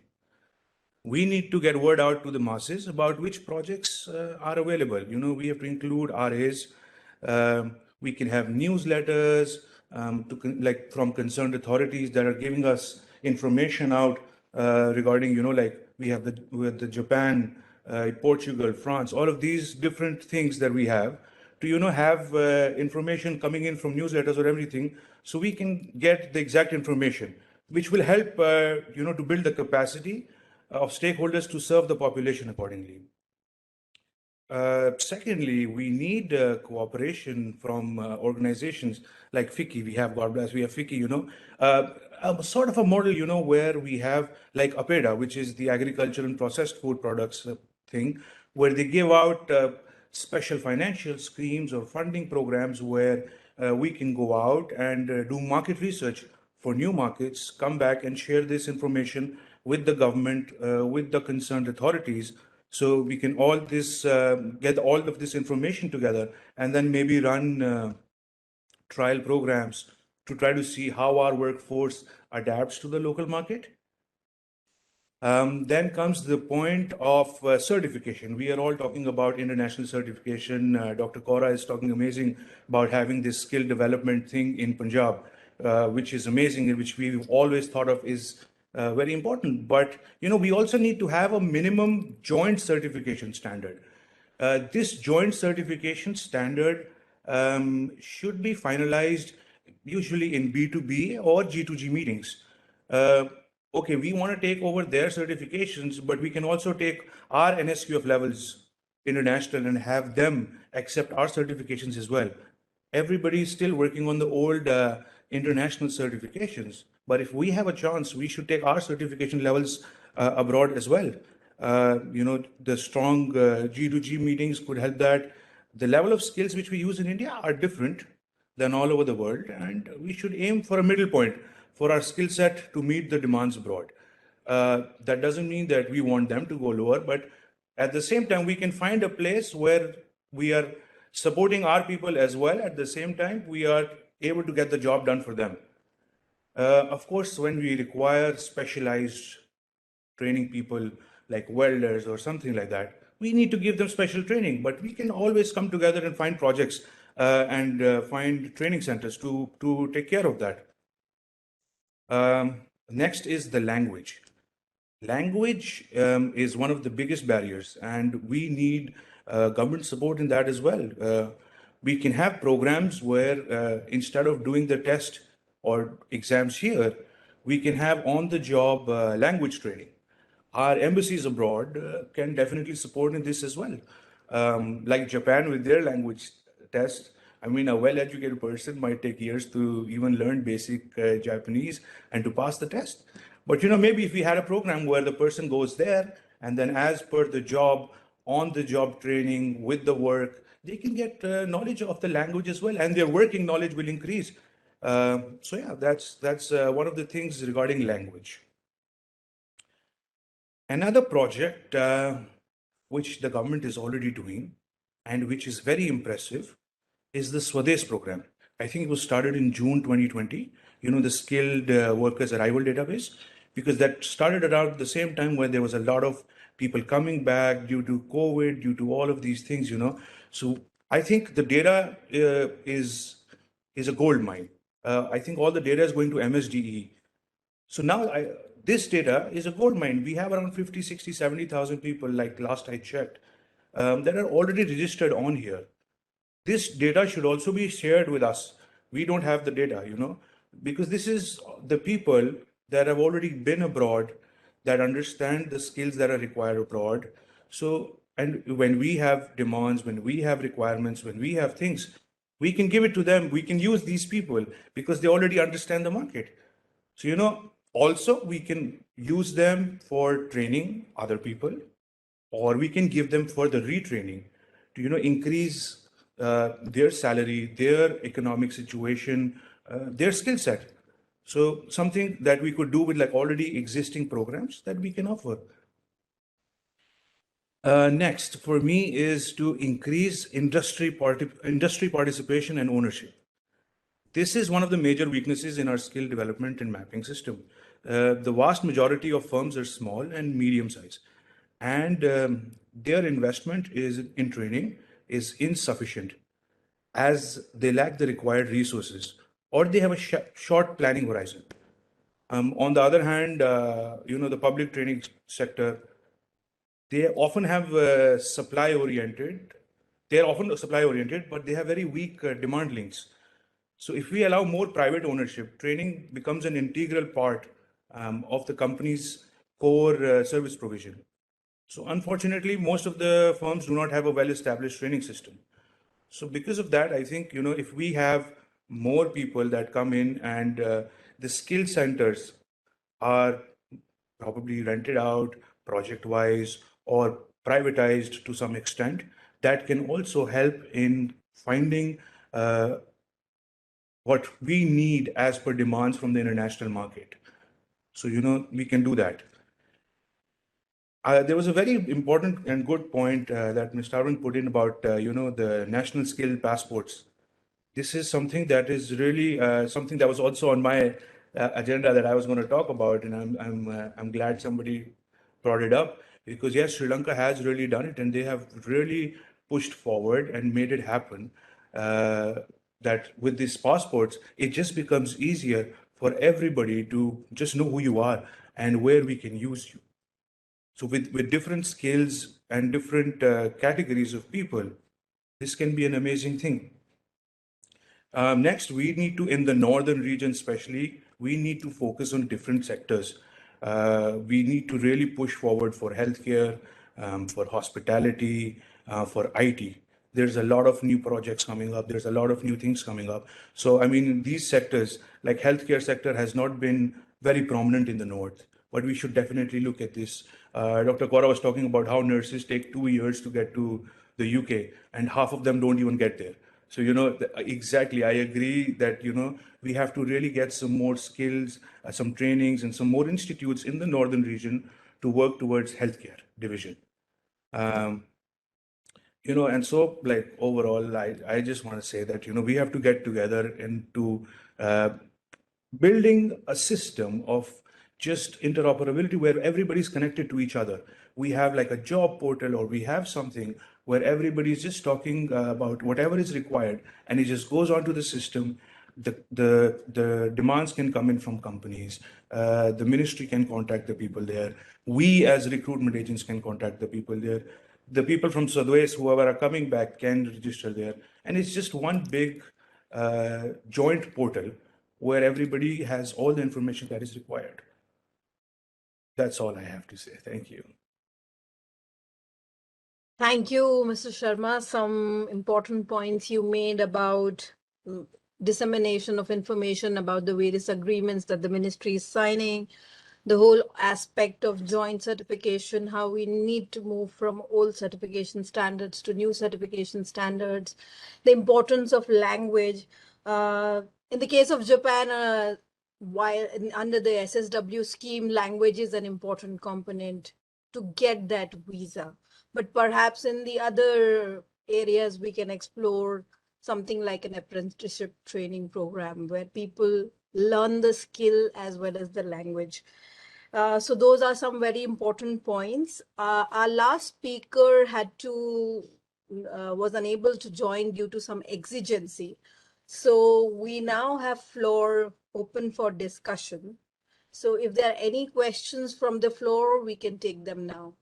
We need to get word out to the masses about which projects are available. We have to include RAs. We can have newsletters like from concerned authorities that are giving us information out regarding, like we have the Japan, Portugal, France, all of these different things that we have to, have information coming in from newsletters or everything, so we can get the exact information, which will help, to build the capacity of stakeholders to serve the population accordingly. Secondly, we need cooperation from organizations like FICCI. We have, God bless, we have FICCI, sort of a model, where we have like APEDA, which is the agricultural and processed food products thing, where they give out special financial schemes or funding programs where we can go out and do market research for new markets, come back and share this information with the government, with the concerned authorities, so we can get all of this information together and then maybe run trial programs to try to see how our workforce adapts to the local market. Then comes the point of certification. We are all talking about international certification. Dr. Kaura is talking amazing about having this skill development thing in Punjab, which is amazing and which we've always thought of is very important. But, we also need to have a minimum joint certification standard. This joint certification standard should be finalized usually in B2B or G2G meetings. Okay, we want to take over their certifications, but we can also take our NSQF levels international and have them accept our certifications as well. Everybody is still working on the old international certifications, but if we have a chance, we should take our certification levels abroad as well. The strong G2G meetings could help that. The level of skills which we use in India are different than all over the world, and we should aim for a middle point for our skill set to meet the demands abroad. That doesn't mean that we want them to go lower, but at the same time, we can find a place where we are supporting our people as well. At the same time, we are able to get the job done for them. Of course, when we require specialized training people like welders or something like that, we need to give them special training, but we can always come together and find projects and find training centers to take care of that. Next is the language. Language is one of the biggest barriers, and we need government support in that as well. We can have programs where instead of doing the test or exams here, we can have on-the-job language training. Our embassies abroad can definitely support in this as well. Like Japan with their language test, I mean, a well-educated person might take years to even learn basic Japanese and to pass the test. But, maybe if we had a program where the person goes there and then as per the job, on-the-job training with the work, they can get knowledge of the language as well, and their working knowledge will increase. So yeah, that's one of the things regarding language. Another project which the government is already doing and which is very impressive is the Swades program. I think it was started in June 2020, the skilled workers arrival database, because that started around the same time when there was a lot of people coming back due to COVID, due to all of these things. So I think the data is a gold mine. I think all the data is going to MSDE. So now this data is a gold mine. We have around 50, 60, 70,000 people, like last I checked, that are already registered on here. This data should also be shared with us. We don't have the data, because this is the people that have already been abroad, that understand the skills that are required abroad. So, and when we have demands, when we have requirements, when we have things, we can give it to them. We can use these people because they already understand the market. So, also we can use them for training other people, or we can give them for the retraining to, increase their salary, their economic situation, their skill set. So something that we could do with like already existing programs that we can offer. Next, for me, is to increase industry participation and ownership. This is one of the major weaknesses in our skill development and mapping system. The vast majority of firms are small and medium size, and their investment in training is insufficient, as they lack the required resources, or they have a short planning horizon. On the other hand, the public training sector, they often have supply oriented. They are often supply oriented, but they have very weak demand links. So if we allow more private ownership, training becomes an integral part of the company's core service provision. So unfortunately, most of the firms do not have a well-established training system. So because of that, I think, if we have more people that come in, and the skill centers are probably rented out project-wise or privatized to some extent, that can also help in finding what we need as per demands from the international market. So, we can do that. There was a very important and good point that Mr. Arvind put in about, the national skill passports. This is something that is really something that was also on my agenda that I was going to talk about, and I'm glad somebody brought it up, because yes, Sri Lanka has really done it, and they have really pushed forward and made it happen. That with these passports, it just becomes easier for everybody to just know who you are and where we can use you. So with different skills and different categories of people, this can be an amazing thing. Next, we need to, in the northern region especially, we need to focus on different sectors. We need to really push forward for healthcare, for hospitality, for IT. There's a lot of new projects coming up. There's a lot of new things coming up. So, I mean, these sectors, like healthcare sector, has not been very prominent in the north, but we should definitely look at this. Dr. Kaura was talking about how nurses take 2 years to get to the UK, and half of them don't even get there. So, exactly, I agree that, we have to really get some more skills, some trainings, and some more institutes in the northern region to work towards healthcare division. And so, like, overall, I just want to say that, we have to get together into building a system of just interoperability where everybody's connected to each other. We have like a job portal, or we have something where everybody's just talking about whatever is required, and it just goes onto the system. The demands can come in from companies. The ministry can contact the people there. We as recruitment agents can contact the people there. The people from Sudwes, whoever are coming back, can register there. And it's just one big joint portal where everybody has all the information that is required. That's all I have to say. Thank you. Thank you, Mr. Sharma. Some important points you made about dissemination of information about the various agreements that the ministry is signing, the whole aspect of joint certification, how we need to move from old certification standards to new certification standards, the importance of language. In the case of Japan, while under the SSW scheme, language is an important component to get that visa. But perhaps in the other areas, we can explore something like an apprenticeship training program where people learn the skill as well as the language. So those are some very important points. Our last speaker was unable to join due to some exigency. So we now have floor open for discussion. So if there are any questions from the floor, we can take them now.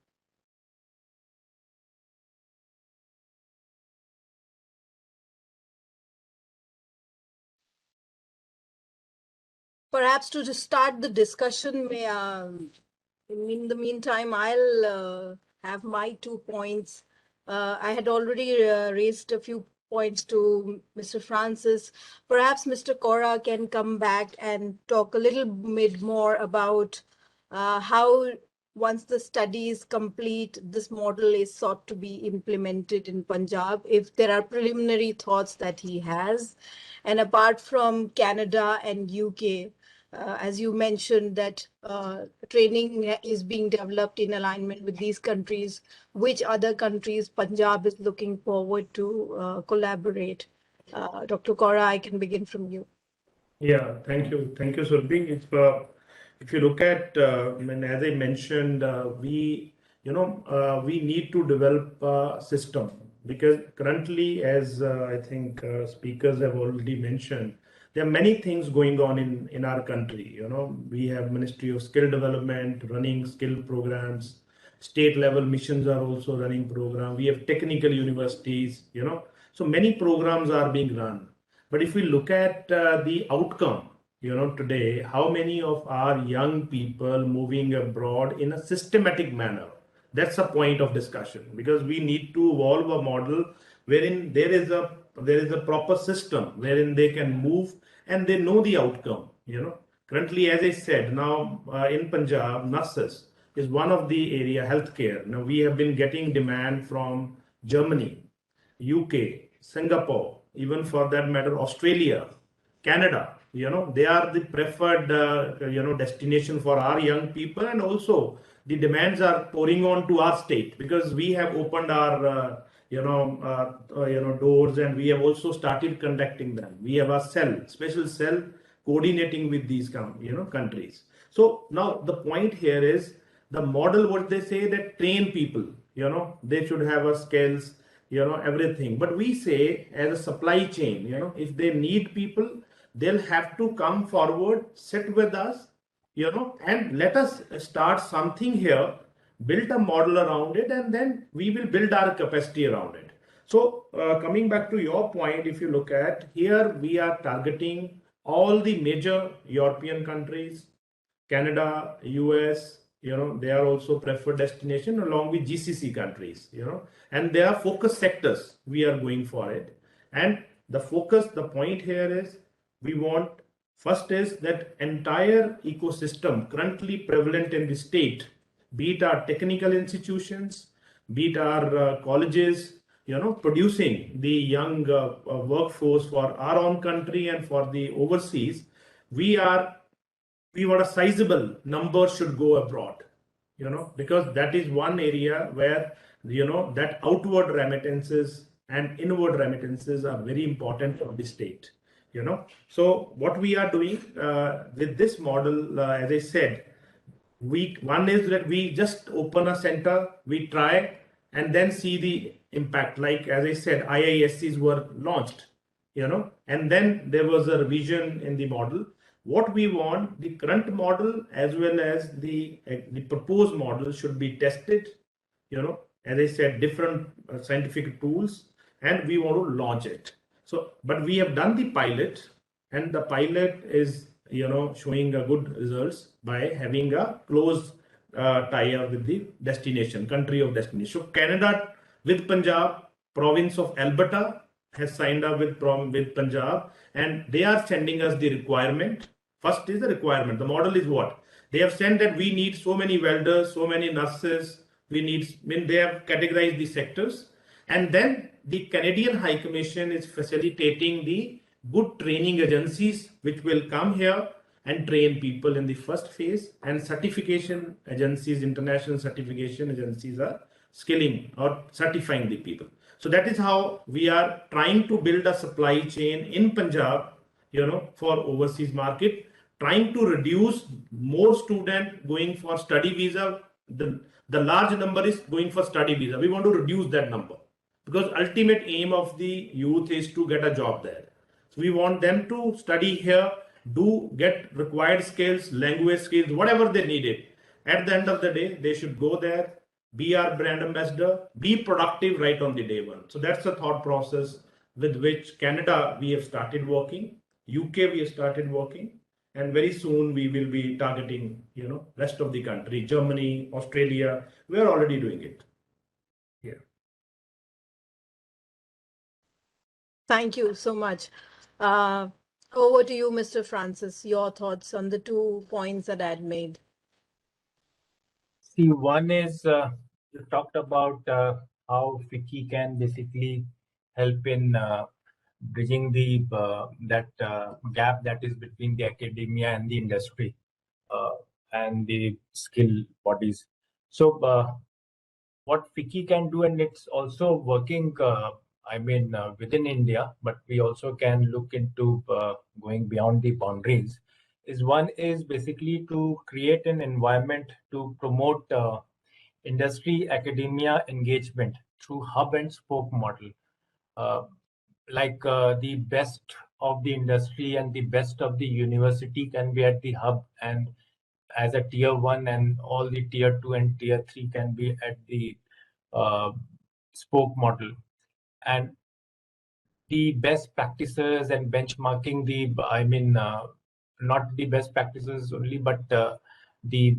Perhaps to just start the discussion, in the meantime, I'll have my 2 points. I had already raised a few points to Mr. Francis. Perhaps Mr. Cora can come back and talk a little bit more about how, once the study is complete, this model is sought to be implemented in Punjab, if there are preliminary thoughts that he has. And apart from Canada and UK, as you mentioned, that training is being developed in alignment with these countries, which other countries Punjab is looking forward to collaborate? Dr. Cora, I can begin from you. Yeah, thank you. Thank you, Surbi. If you look at, as I mentioned, we need to develop a system, because currently, as I think speakers have already mentioned, there are many things going on in our country. We have Ministry of Skill Development running skill programs. State level missions are also running programs. We have technical universities. So many programs are being run. But if we look at the outcome, today, how many of our young people moving abroad in a systematic manner? That's a point of discussion, because we need to evolve a model wherein there is a proper system wherein they can move and they know the outcome. Currently, as I said, now in Punjab, nurses is one of the area, healthcare. Now we have been getting demand from Germany, UK, Singapore, even for that matter, Australia, Canada. They are the preferred, destination for our young people, and also the demands are pouring on to our state, because we have opened our, doors, and we have also started conducting them. We have a special cell coordinating with these, countries. So now the point here is the model, what they say, that train people, they should have a skills, everything. But we say, as a supply chain, if they need people, they'll have to come forward, sit with us, and let us start something here, build a model around it, and then we will build our capacity around it. So coming back to your point, if you look at here, we are targeting all the major European countries, Canada, US, they are also preferred destination, along with GCC countries, and they are focus sectors. We are going for it. And the point here is, we want, first is that entire ecosystem currently prevalent in the state, be it our technical institutions, be it our colleges, producing the young workforce for our own country and for the overseas. We want a sizable number should go abroad, because that is one area where, that outward remittances and inward remittances are very important for the state. So what we are doing with this model, as I said, one is that we just open a center, we try, and then see the impact. Like, as I said, IISCs were launched, and then there was a revision in the model. What we want, the current model as well as the proposed model should be tested, as I said, different scientific tools, and we want to launch it. So, but we have done the pilot, and the pilot is, showing a good results by having a close tie-up with the country of destination. So Canada with Punjab, province of Alberta has signed up with Punjab, and they are sending us the requirement. First is the requirement. The model is what? They have sent that we need so many welders, so many nurses. They have categorized the sectors. And then the Canadian High Commission is facilitating the good training agencies which will come here and train people in the first phase. And certification agencies, international certification agencies, are skilling or certifying the people. So that is how we are trying to build a supply chain in Punjab, for overseas market, trying to reduce more student going for study visa. The large number is going for study visa. We want to reduce that number because ultimate aim of the youth is to get a job there. So we want them to study here, get required skills, language skills, whatever they needed. At the end of the day, they should go there, be our brand ambassador, be productive right on the day one. So that's the thought process with which Canada we have started working, UK we have started working, and very soon we will be targeting, rest of the country, Germany, Australia. We are already doing it. Yeah. Thank you so much. Over to you, Mr. Francis, your thoughts on the 2 points that I had made. See, one is you talked about how FICCI can basically help in bridging the gap that is between the academia and the industry and the skill bodies. So what FICCI can do, and it's also working, within India, but we also can look into going beyond the boundaries, is one is basically to create an environment to promote industry academia engagement through hub and spoke model. The best of the industry and the best of the university can be at the hub and as a tier 1, and all the tier 2 and tier 3 can be at the spoke model. And the best practices and benchmarking not the best practices only, but the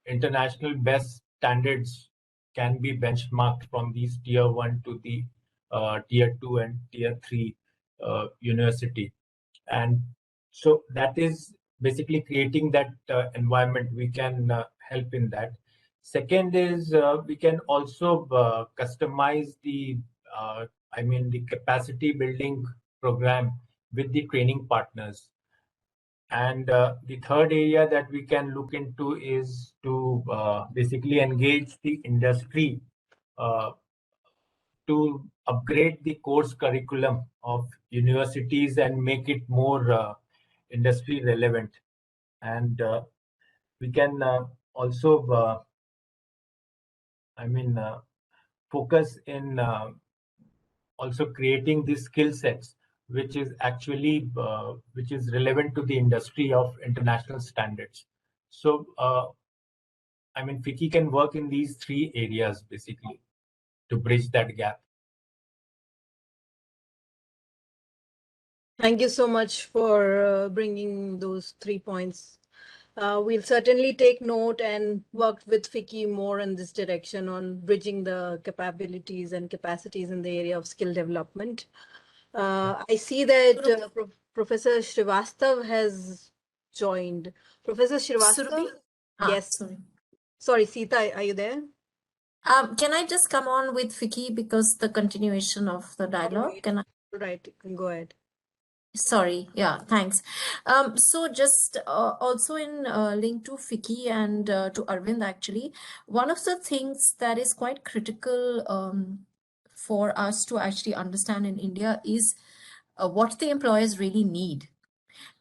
international best standards can be benchmarked from these tier 1 to the tier 2 and tier 3 university. And so that is basically creating that environment. We can help in that. Second is we can also customize the capacity building program with the training partners. And the third area that we can look into is to basically engage the industry to upgrade the course curriculum of universities and make it more industry relevant. And we can also focus in also creating these skill sets which is actually which is relevant to the industry of international standards. So FICCI can work in these 3 areas basically to bridge that gap. Thank you so much for bringing those 3 points. We'll certainly take note and work with FICCI more in this direction on bridging the capabilities and capacities in the area of skill development. I see that Professor Srivastav has joined. Professor Srivastav? Yes. Sorry, Sita, are you there? Can I just come on with FICCI because the continuation of the dialogue? Can I? Right, you can go ahead. Sorry, yeah, thanks. So just also in link to FICCI and to Arvind, actually, one of the things that is quite critical for us to actually understand in India is what the employers really need.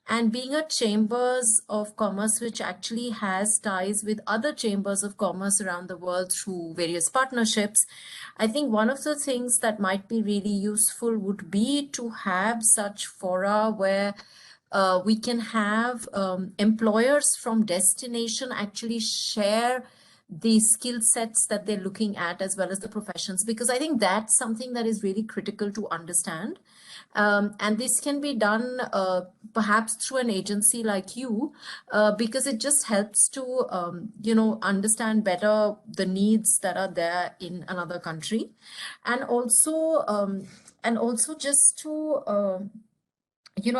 And being a chambers of commerce, which actually has ties with other chambers of commerce around the world through various partnerships, I think one of the things that might be really useful would be to have such fora where we can have employers from destination actually share the skill sets that they're looking at as well as the professions, because I think that's something that is really critical to understand. And this can be done perhaps through an agency like you, because it just helps to, understand better the needs that are there in another country. And also just to,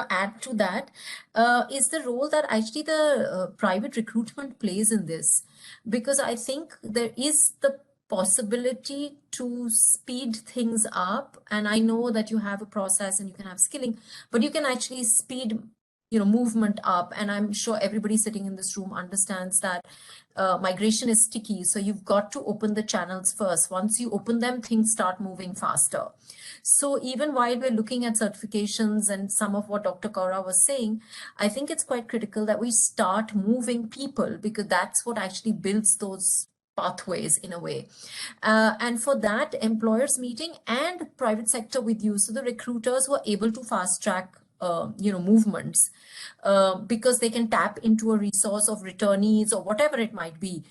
add to that is the role that actually the private recruitment plays in this, because I think there is the possibility to speed things up. And I know that you have a process and you can have skilling, but you can actually speed movement up. And I'm sure everybody sitting in this room understands that migration is sticky. So you've got to open the channels first. Once you open them, things start moving faster. So even while we're looking at certifications and some of what Dr. Kaura was saying, I think it's quite critical that we start moving people, because that's what actually builds those pathways in a way. And for that, employers meeting and private sector with you. So the recruiters were able to fast track movements, because they can tap into a resource of returnees or whatever it might be.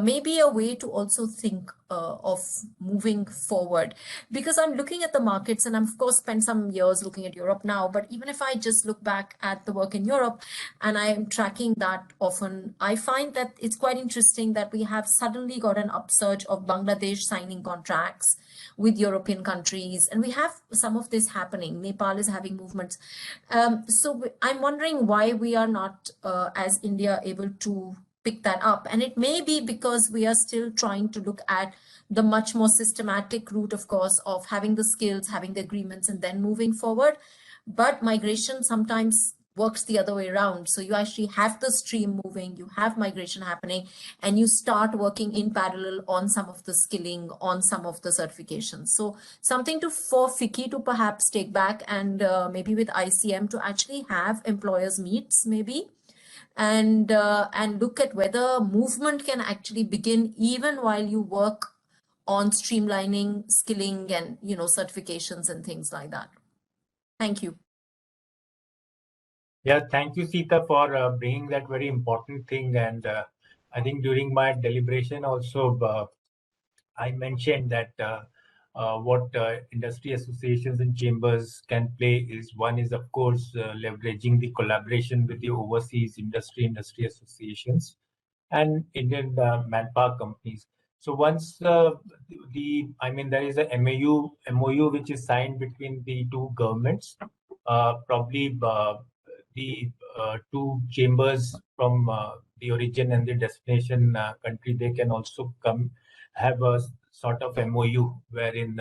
Maybe a way to also think of moving forward, because I'm looking at the markets, and I've of course spent some years looking at Europe now, but even if I just look back at the work in Europe and I'm tracking that often, I find that it's quite interesting that we have suddenly got an upsurge of Bangladesh signing contracts with European countries, and we have some of this happening. Nepal is having movements. So I'm wondering why we are not, as India, able to pick that up. And it may be because we are still trying to look at the much more systematic route, of course, of having the skills, having the agreements, and then moving forward. But migration sometimes works the other way around. So you actually have the stream moving, you have migration happening, and you start working in parallel on some of the skilling, on some of the certifications. So something for FICCI to perhaps take back, and maybe with ICM to actually have employers meets maybe, and look at whether movement can actually begin even while you work on streamlining, skilling, and certifications and things like that. Thank you. Yeah, thank you, Sita, for bringing that very important thing. And I think during my deliberation also, I mentioned that what industry associations and chambers can play is, one is, of course, leveraging the collaboration with the overseas industry associations and Indian manpower companies. So once there is a MOU which is signed between the two governments, probably the two chambers from the origin and the destination country, they can also come have a sort of MOU wherein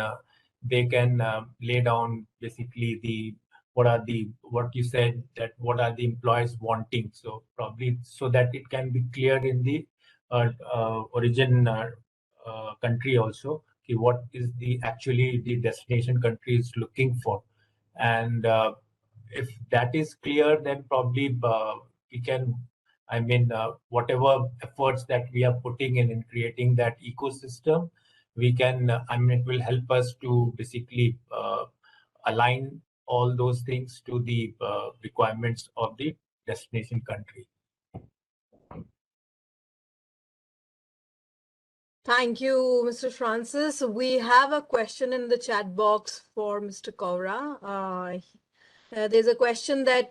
they can lay down basically what you said, that what are the employers wanting. So probably so that it can be clear in the origin country also, okay, what is actually the destination country is looking for. And if that is clear, then probably we can, whatever efforts that we are putting in creating that ecosystem, we can, it will help us to basically align all those things to the requirements of the destination country. Thank you, Mr. Francis. We have a question in the chat box for Mr. Kaura. There's a question that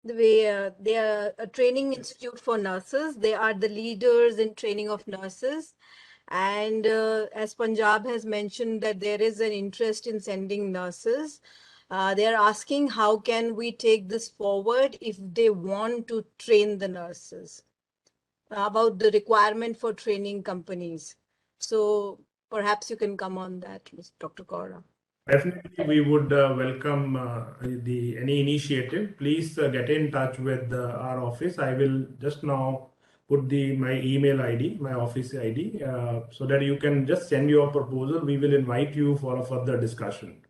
they are a training institute for nurses. They are the leaders in training of nurses. And as Punjab has mentioned that there is an interest in sending nurses, they are asking how can we take this forward if they want to train the nurses, about the requirement for training companies. So perhaps you can come on that, Dr. Kaura. Definitely, we would welcome any initiative. Please get in touch with our office. I will just now put my email ID, my office ID, so that you can just send your proposal. We will invite you for a further discussion.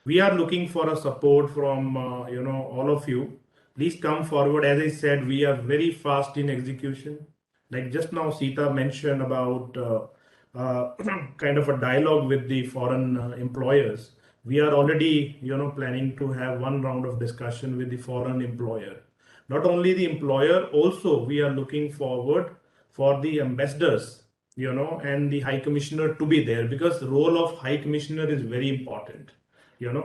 We are looking for a support from all of you. Please come forward. As I said, we are very fast in execution. Like just now, Sita mentioned about kind of a dialogue with the foreign employers. We are already, planning to have one round of discussion with the foreign employer. Not only the employer, also we are looking forward for the ambassadors, and the High Commissioner to be there, because the role of High Commissioner is very important,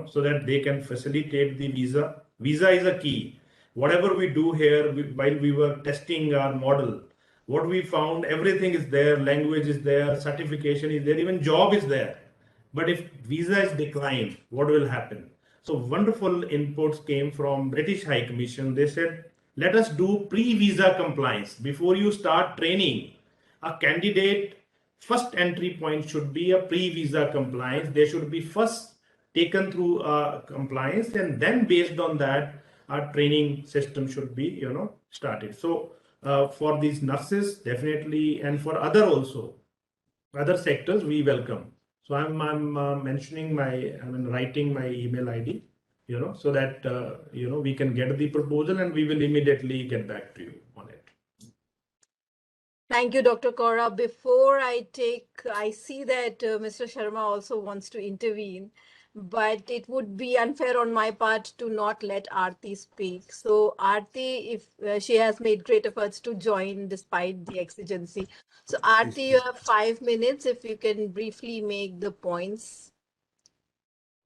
so that they can facilitate the visa. Visa is a key. Whatever we do here, while we were testing our model, what we found, everything is there, language is there, certification is there, even job is there. But if visa is declined, what will happen? So wonderful inputs came from British High Commission. They said, let us do pre-visa compliance. Before you start training, a candidate first entry point should be a pre-visa compliance. They should be first taken through compliance, and then based on that, our training system should be, started. So for these nurses, definitely, and for other sectors, we welcome. So I'm mentioning writing my email ID, so that we can get the proposal and we will immediately get back to you on it. Thank you, Dr. Kaura. Before I see that Mr. Sharma also wants to intervene, but it would be unfair on my part to not let Aarti speak. So Aarti, if she has made great efforts to join despite the exigency. So Aarti, you have 5 minutes if you can briefly make the points.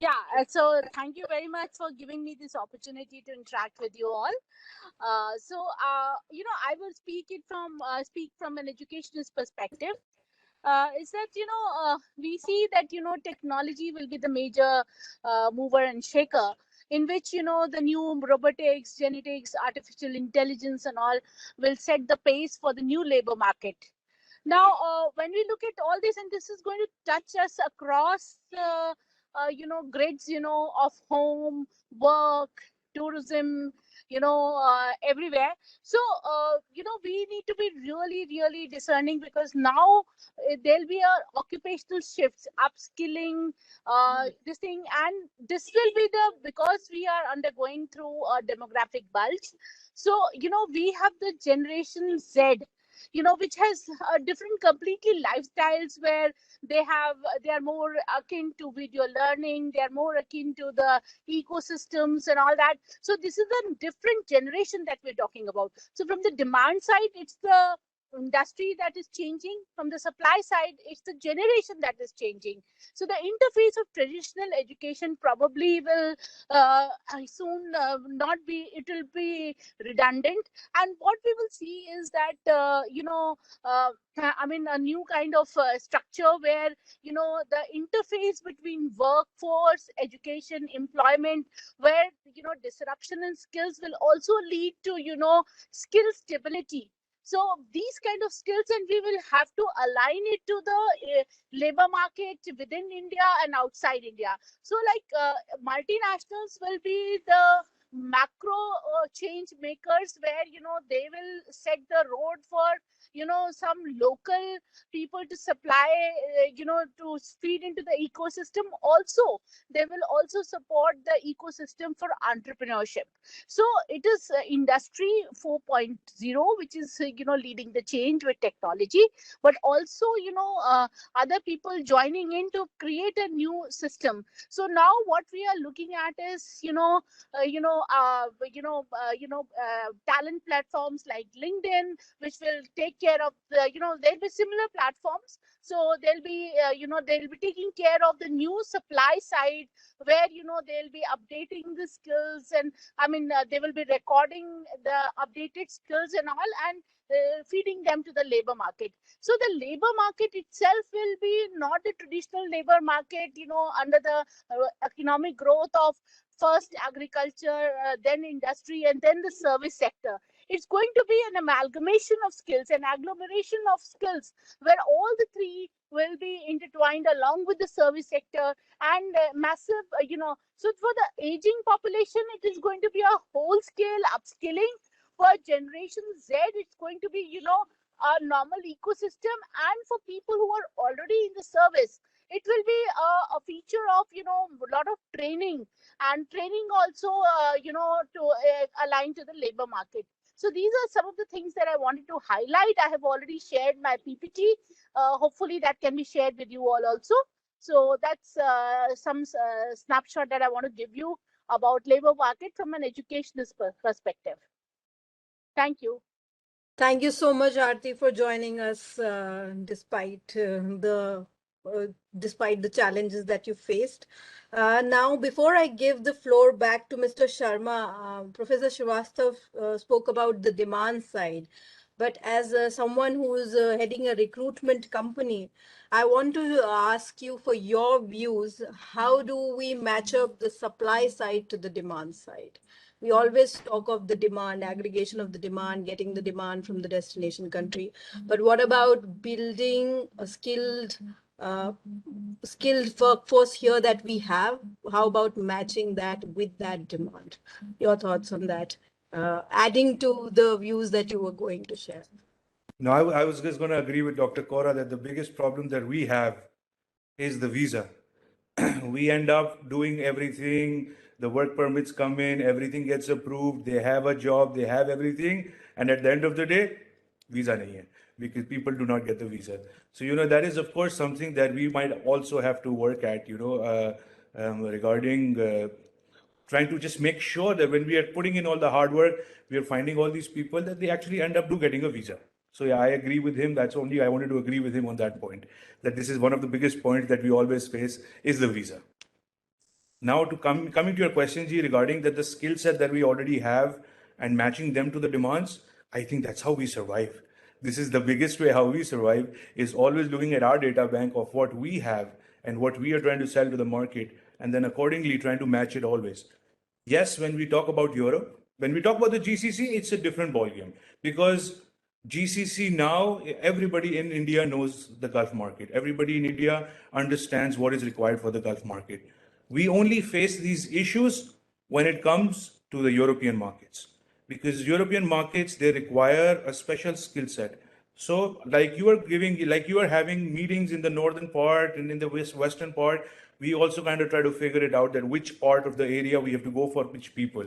Yeah, so thank you very much for giving me this opportunity to interact with you all. I will speak from an educationist perspective. Is that we see that technology will be the major mover and shaker, in which the new robotics, genetics, artificial intelligence, and all will set the pace for the new labor market. Now, when we look at all this, and this is going to touch us across grids, of home, work, tourism, everywhere. So, we need to be really, really discerning, because now there'll be a occupational shifts, upskilling, this thing, and this will be because we are undergoing through a demographic bulge. So, we have the Generation Z, which has different completely lifestyles, where they are more akin to video learning, they are more akin to the ecosystems and all that. So this is a different generation that we're talking about. So from the demand side, it's the industry that is changing. From the supply side, it's the generation that is changing. So the interface of traditional education probably will soon not be, it will be redundant. And what we will see is that, a new kind of structure where, the interface between workforce, education, employment, where, disruption in skills will also lead to, skill stability. So these kind of skills, and we will have to align it to the labor market within India and outside India. So multinationals will be the macro change makers, where they will set the road for some local people to supply, to feed into the ecosystem. Also, they will also support the ecosystem for entrepreneurship. So it is industry 4.0, which is leading the change with technology, but also other people joining in to create a new system. So now what we are looking at is talent platforms like LinkedIn, which will take care of the there'll be similar platforms. So they'll be they'll be taking care of the new supply side, where they'll be updating the skills, and they will be recording the updated skills and all, and feeding them to the labor market. So the labor market itself will be not the traditional labor market, under the economic growth of first agriculture, then industry, and then the service sector. It's going to be an amalgamation of skills, an agglomeration of skills, where all the three will be intertwined along with the service sector, and massive, so for the aging population, it is going to be a whole scale upskilling. For Generation Z, it's going to be, a normal ecosystem, and for people who are already in the service, it will be a feature of, a lot of training, and training also, to align to the labor market. So these are some of the things that I wanted to highlight. I have already shared my PPT. Hopefully that can be shared with you all also. So that's some snapshot that I want to give you about labor market from an educationist perspective. Thank you. Thank you so much, Aarti, for joining us despite the challenges that you faced. Now, before I give the floor back to Mr. Sharma, Professor Srivastav spoke about the demand side. But as someone who is heading a recruitment company, I want to ask you for your views. How do we match up the supply side to the demand side? We always talk of the demand, aggregation of the demand, getting the demand from the destination country. But what about building a skilled skilled workforce here that we have. How about matching that with that demand? Your thoughts on that, adding to the views that you were going to share. No, I was just going to agree with Dr. Kora that the biggest problem that we have is the visa. We end up doing everything, the work permits come in, everything gets approved, they have a job, they have everything, and at the end of the day, visa nahi hai, because people do not get the visa. So, that is of course something that we might also have to work at, regarding trying to just make sure that when we are putting in all the hard work, we are finding all these people that they actually end up getting a visa. So yeah, I agree with him. That's only I wanted to agree with him on that point, that this is one of the biggest points that we always face is the visa. Now to coming to your question, Ji, regarding that the skill set that we already have and matching them to the demands, I think that's how we survive. This is the biggest way how we survive, is always looking at our data bank of what we have and what we are trying to sell to the market, and then accordingly trying to match it always. Yes, when we talk about Europe, when we talk about the GCC, it's a different ballgame, because GCC now, everybody in India knows the Gulf market. Everybody in India understands what is required for the Gulf market. We only face these issues when it comes to the European markets, because European markets, they require a special skill set. So like you are having meetings in the northern part and in the western part, we also kind of try to figure it out, that which part of the area we have to go for which people.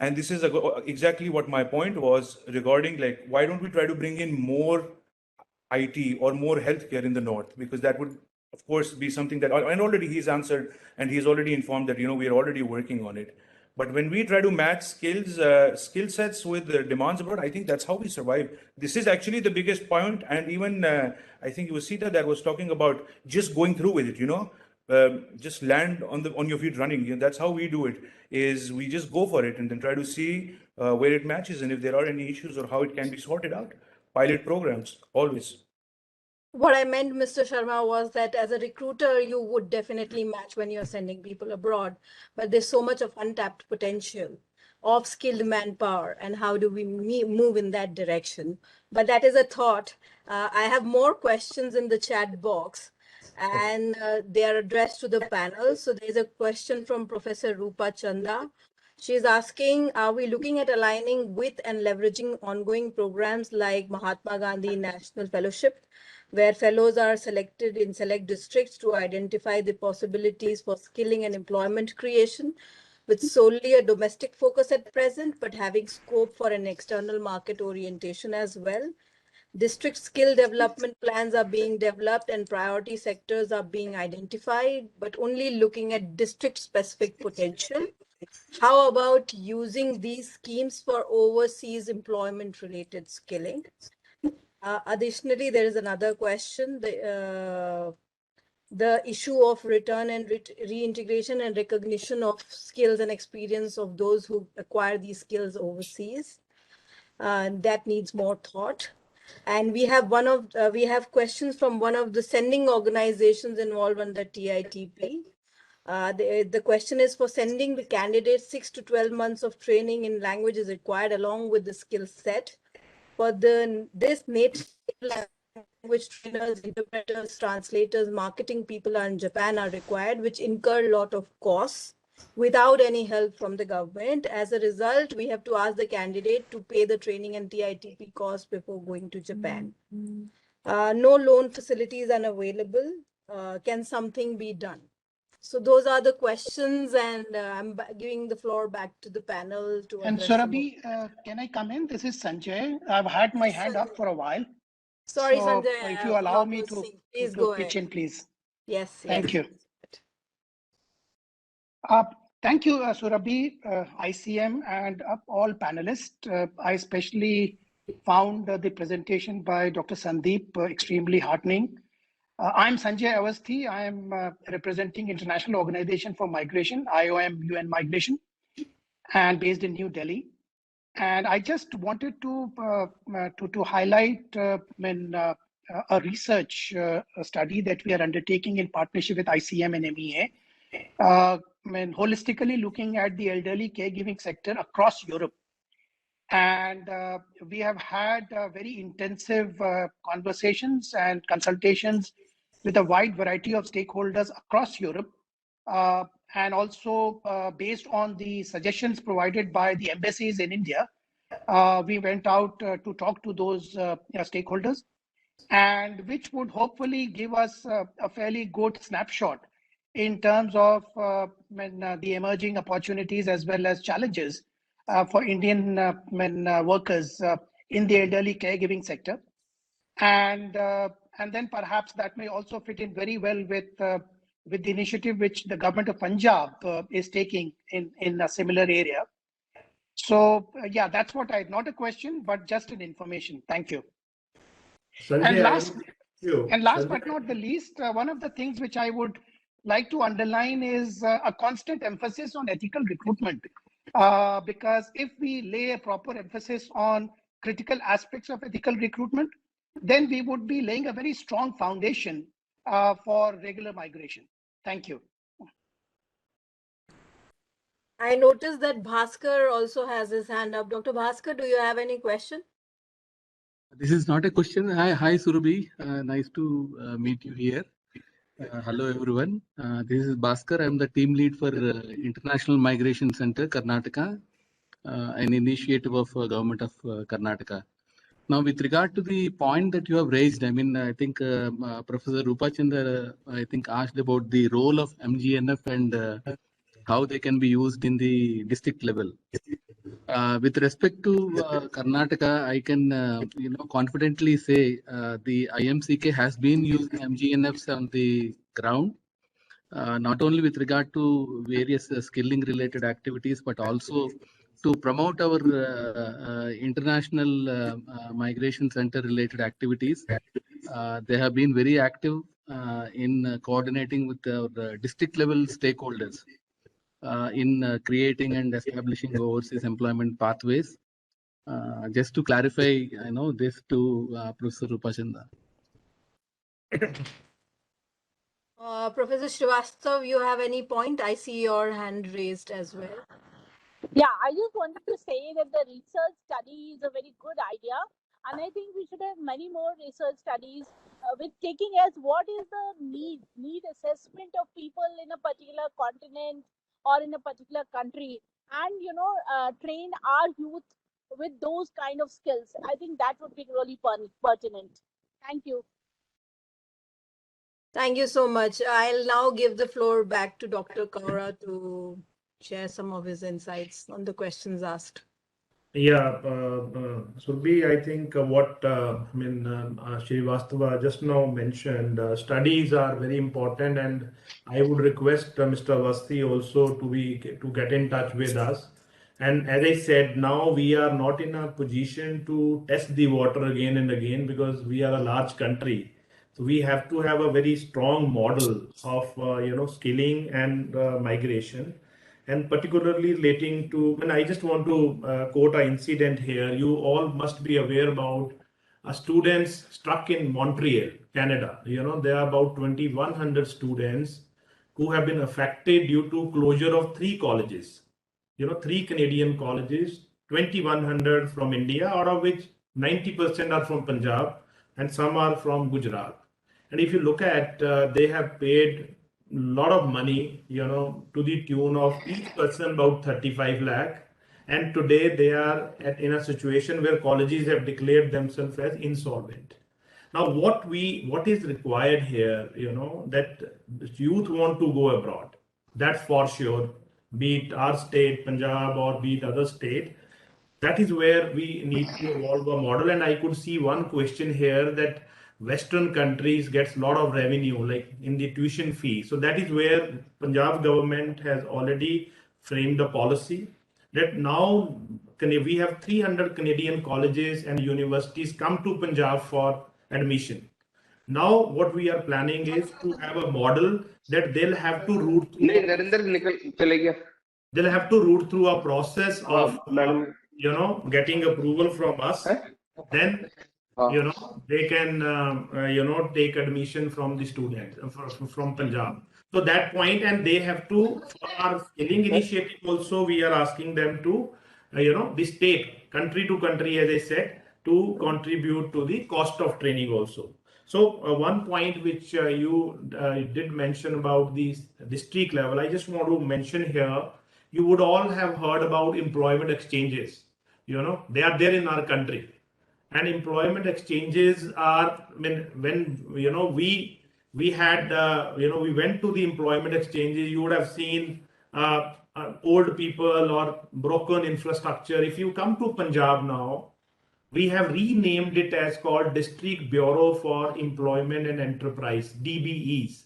And this is exactly what my point was regarding, like, why don't we try to bring in more IT or more healthcare in the north? Because that would, of course, be something that, and already he's answered and he's already informed that, we are already working on it. But when we try to match skill sets with the demands abroad, I think that's how we survive. This is actually the biggest point. And even I think it was Sita that was talking about just going through with it, just land on your feet running. That's how we do it, is we just go for it and then try to see where it matches and if there are any issues or how it can be sorted out. Pilot programs, always. What I meant, Mr. Sharma, was that as a recruiter, you would definitely match when you're sending people abroad, but there's so much of untapped potential of skilled manpower, and how do we move in that direction? But that is a thought. I have more questions in the chat box, and they are addressed to the panel. So there's a question from Professor Rupa Chanda. She's asking, are we looking at aligning with and leveraging ongoing programs like Mahatma Gandhi National Fellowship, where fellows are selected in select districts to identify the possibilities for skilling and employment creation, with solely a domestic focus at present, but having scope for an external market orientation as well? District skill development plans are being developed and priority sectors are being identified, but only looking at district-specific potential. How about using these schemes for overseas employment-related skilling? Additionally, there is another question, the issue of return and reintegration and recognition of skills and experience of those who acquire these skills overseas. That needs more thought. And we have questions from one of the sending organizations involved under TITP. The question is, for sending the candidates, 6 to 12 months of training in language is required along with the skill set. For this native language trainers, interpreters, translators, marketing people in Japan are required, which incur a lot of costs without any help from the government. As a result, we have to ask the candidate to pay the training and TITP costs before going to Japan. No loan facilities are available. Can something be done? So those are the questions, and I'm giving the floor back to the panel to And Surabhi, can I come in? This is Sanjay. I've had my hand up for a while. Sorry, So Sanjay. if you allow me to pitch in, please. Yes. Thank you. Thank you, Surabhi, ICM, and all panelists. I especially found the presentation by Dr. Sandeep extremely heartening. I'm Sanjay Awasthi. I am representing International Organization for Migration, IOM UN Migration, and based in New Delhi. And I just wanted to highlight a research study that we are undertaking in partnership with ICM and MEA, holistically looking at the elderly caregiving sector across Europe. And we have had very intensive conversations and consultations with a wide variety of stakeholders across Europe. And also based on the suggestions provided by the embassies in India, we went out to talk to those stakeholders, and which would hopefully give us a fairly good snapshot in terms of the emerging opportunities as well as challenges for Indian workers in the elderly caregiving sector. And then perhaps that may also fit in very well with the initiative which the government of Punjab is taking in a similar area. So yeah, that's what not a question, but just an information. Thank you. Sanjay, And last but not the least, one of the things which I would like to underline is a constant emphasis on ethical recruitment. Because if we lay a proper emphasis on critical aspects of ethical recruitment, then we would be laying a very strong foundation for regular migration. Thank you. I noticed that Bhaskar also has his hand up. Dr. Bhaskar, do you have any question? This is not a question. Hi Surabhi. Nice to meet you here. Hello everyone. This is Bhaskar. I'm the team lead for International Migration Center, Karnataka, an initiative of Government of Karnataka. Now, with regard to the point that you have raised, I mean, I think Professor Rupachandra, I think, asked about the role of MGNF and how they can be used in the district level. With respect to Karnataka, I can confidently say the IMCK has been using MGNFs on the ground, not only with regard to various skilling related activities, but also to promote our international migration center related activities. They have been very active in coordinating with our district level stakeholders in creating and establishing overseas employment pathways. Just to clarify, I know this to Professor Rupachandra. Professor Srivastav, you have any point? I see your hand raised as well. Yeah, I just wanted to say that the research study is a very good idea, and I think we should have many more research studies with taking as what is the need assessment of people in a particular continent or in a particular country, and train our youth with those kind of skills. I think that would be really pertinent. Thank you. Thank you so much. I'll now give the floor back to Dr. Kaura to share some of his insights on the questions asked. Yeah, Surbhi, I think what Srivastava just now mentioned, studies are very important, and I would request Mr. Avasthi also to get in touch with us. And as I said, now we are not in a position to test the water again and again because we are a large country. So we have to have a very strong model of skilling and migration. And particularly relating to, and I just want to quote an incident here. You all must be aware about students struck in Montreal, Canada. There are about 2,100 students who have been affected due to closure of 3 colleges. 3 Canadian colleges, 2,100 from India, out of which 90% are from Punjab and some are from Gujarat. And if you look at, they have paid lot of money, to the tune of each person about 35 lakh. And today they are in a situation where colleges have declared themselves as insolvent. Now, what is required here, that youth want to go abroad. That's for sure, be it our state, Punjab, or be it other state. That is where we need to evolve a model. And I could see one question here that Western countries gets a lot of revenue, like in the tuition fee. So that is where Punjab government has already framed a policy that now we have 300 Canadian colleges and universities come to Punjab for admission. Now what we are planning is to have a model that they'll have to route through a process of getting approval from us. Then they can take admission from the students from Punjab. So that point, and they have to, for our skilling initiative also, we are asking them to the state, country to country, as I said, to contribute to the cost of training also. So one point which you did mention about the district level, I just want to mention here, you would all have heard about employment exchanges. You know, they are there in our country. And employment exchanges are, I mean, when, you know, we had, we went to the employment exchanges, you would have seen old people or broken infrastructure. If you come to Punjab now, we have renamed it as called District Bureau for Employment and Enterprise, DBEs.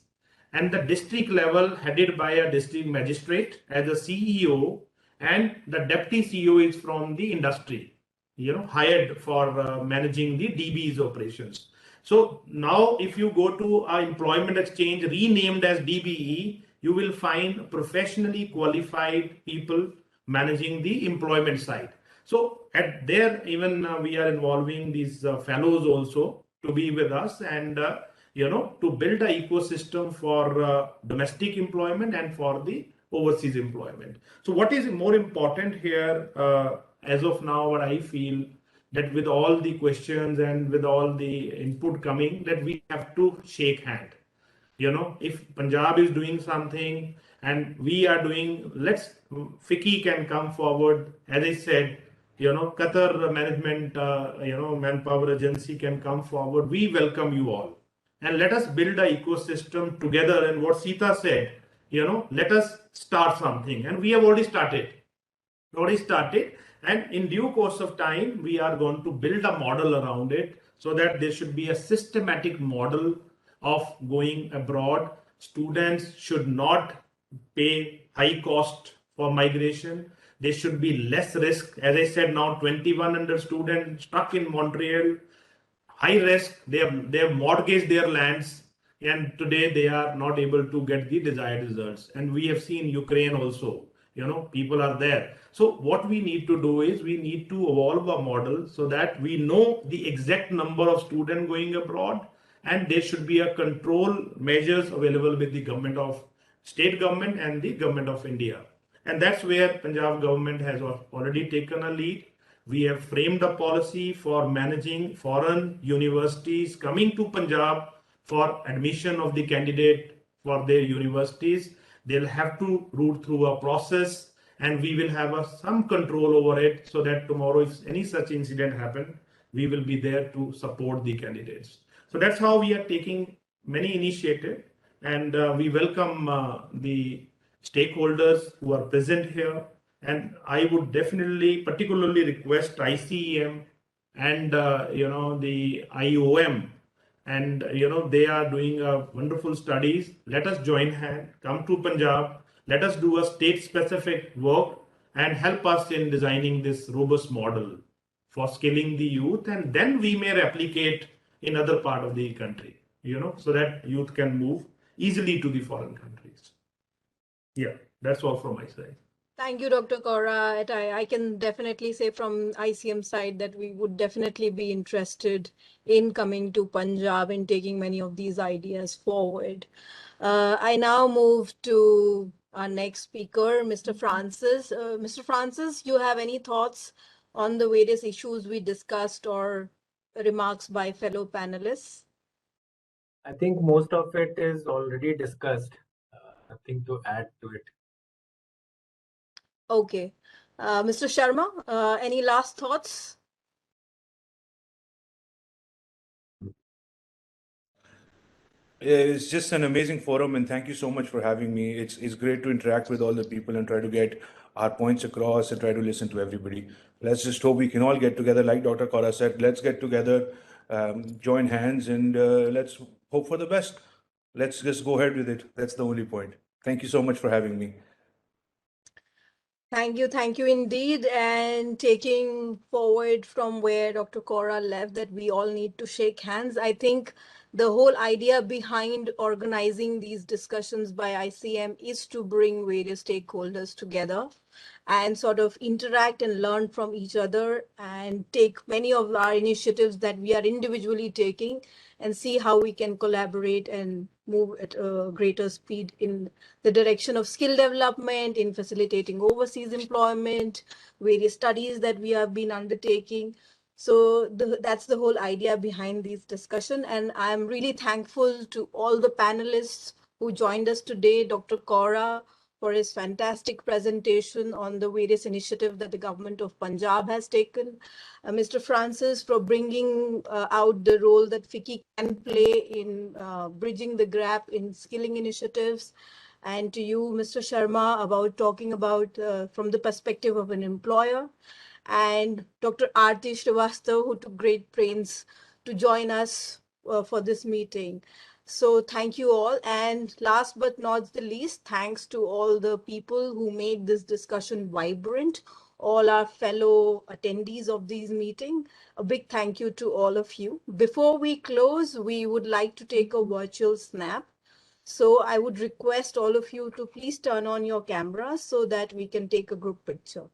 And the district level headed by a district magistrate as a CEO, and the deputy CEO is from the industry, you know, hired for managing the DBEs operations. So now if you go to our employment exchange renamed as DBE, you will find professionally qualified people managing the employment side. So at there, even we are involving these fellows also to be with us and to build an ecosystem for domestic employment and for the overseas employment. So what is more important here as of now, what I feel that with all the questions and with all the input coming, that we have to shake hand. You know, if Punjab is doing something and we are doing, let's, FICCI can come forward. As I said, you know, Qatar management, manpower agency can come forward. We welcome you all. And let us build an ecosystem together. And what Sita said, you know, let us start something. And we have already started. And in due course of time, we are going to build a model around it so that there should be a systematic model of going abroad. Students should not pay high cost for migration. There should be less risk. As I said, now 2,100 students stuck in Montreal, high risk. They have mortgaged their lands, and today they are not able to get the desired results. And we have seen Ukraine also. You know, people are there. So what we need to do is we need to evolve a model so that we know the exact number of students going abroad, and there should be a control measures available with the government of state government and the government of India. And that's where Punjab government has already taken a lead. We have framed a policy for managing foreign universities coming to Punjab for admission of the candidate for their universities. They'll have to route through a process, and we will have some control over it so that tomorrow, if any such incident happen, we will be there to support the candidates. So that's how we are taking many initiatives, and we welcome the stakeholders who are present here. And I would definitely particularly request ICEM and the IOM, and they are doing wonderful studies. Let us join hand, come to Punjab, let us do a state specific work and help us in designing this robust model for skilling the youth, and then we may replicate in other part of the country, so that youth can move easily to the foreign countries. Yeah, that's all from my side. Thank you, Dr. Kaura. I can definitely say from ICM side that we would definitely be interested in coming to Punjab and taking many of these ideas forward. I now move to our next speaker, Mr. Francis. Mr. Francis, you have any thoughts on the various issues we discussed or remarks by fellow panelists? I think most of it is already discussed. Nothing to add to it. Okay. Mr. Sharma, any last thoughts? It's just an amazing forum, and thank you so much for having me. It's great to interact with all the people and try to get our points across and try to listen to everybody. Let's just hope we can all get together, like Dr. Kaura said. Let's get together, join hands, and let's hope for the best. Let's just go ahead with it. That's the only point. Thank you so much for having me. Thank you indeed. And taking forward from where Dr. Kaura left, that we all need to shake hands. I think the whole idea behind organizing these discussions by ICM is to bring various stakeholders together and sort of interact and learn from each other and take many of our initiatives that we are individually taking and see how we can collaborate and move at a greater speed in the direction of skill development, in facilitating overseas employment, various studies that we have been undertaking. So that's the whole idea behind this discussion. And I'm really thankful to all the panelists who joined us today, Dr. Kaura for his fantastic presentation on the various initiatives that the government of Punjab has taken, Mr. Francis for bringing out the role that FICCI can play in bridging the gap in skilling initiatives, and to you, Mr. Sharma, about talking about from the perspective of an employer, and Dr. Aarti Srivastav, who took great pains to join us for this meeting. So thank you all. And last but not the least, thanks to all the people who made this discussion vibrant, all our fellow attendees of these meetings. A big thank you to all of you. Before we close, we would like to take a virtual snap. So I would request all of you to please turn on your cameras so that we can take a group picture.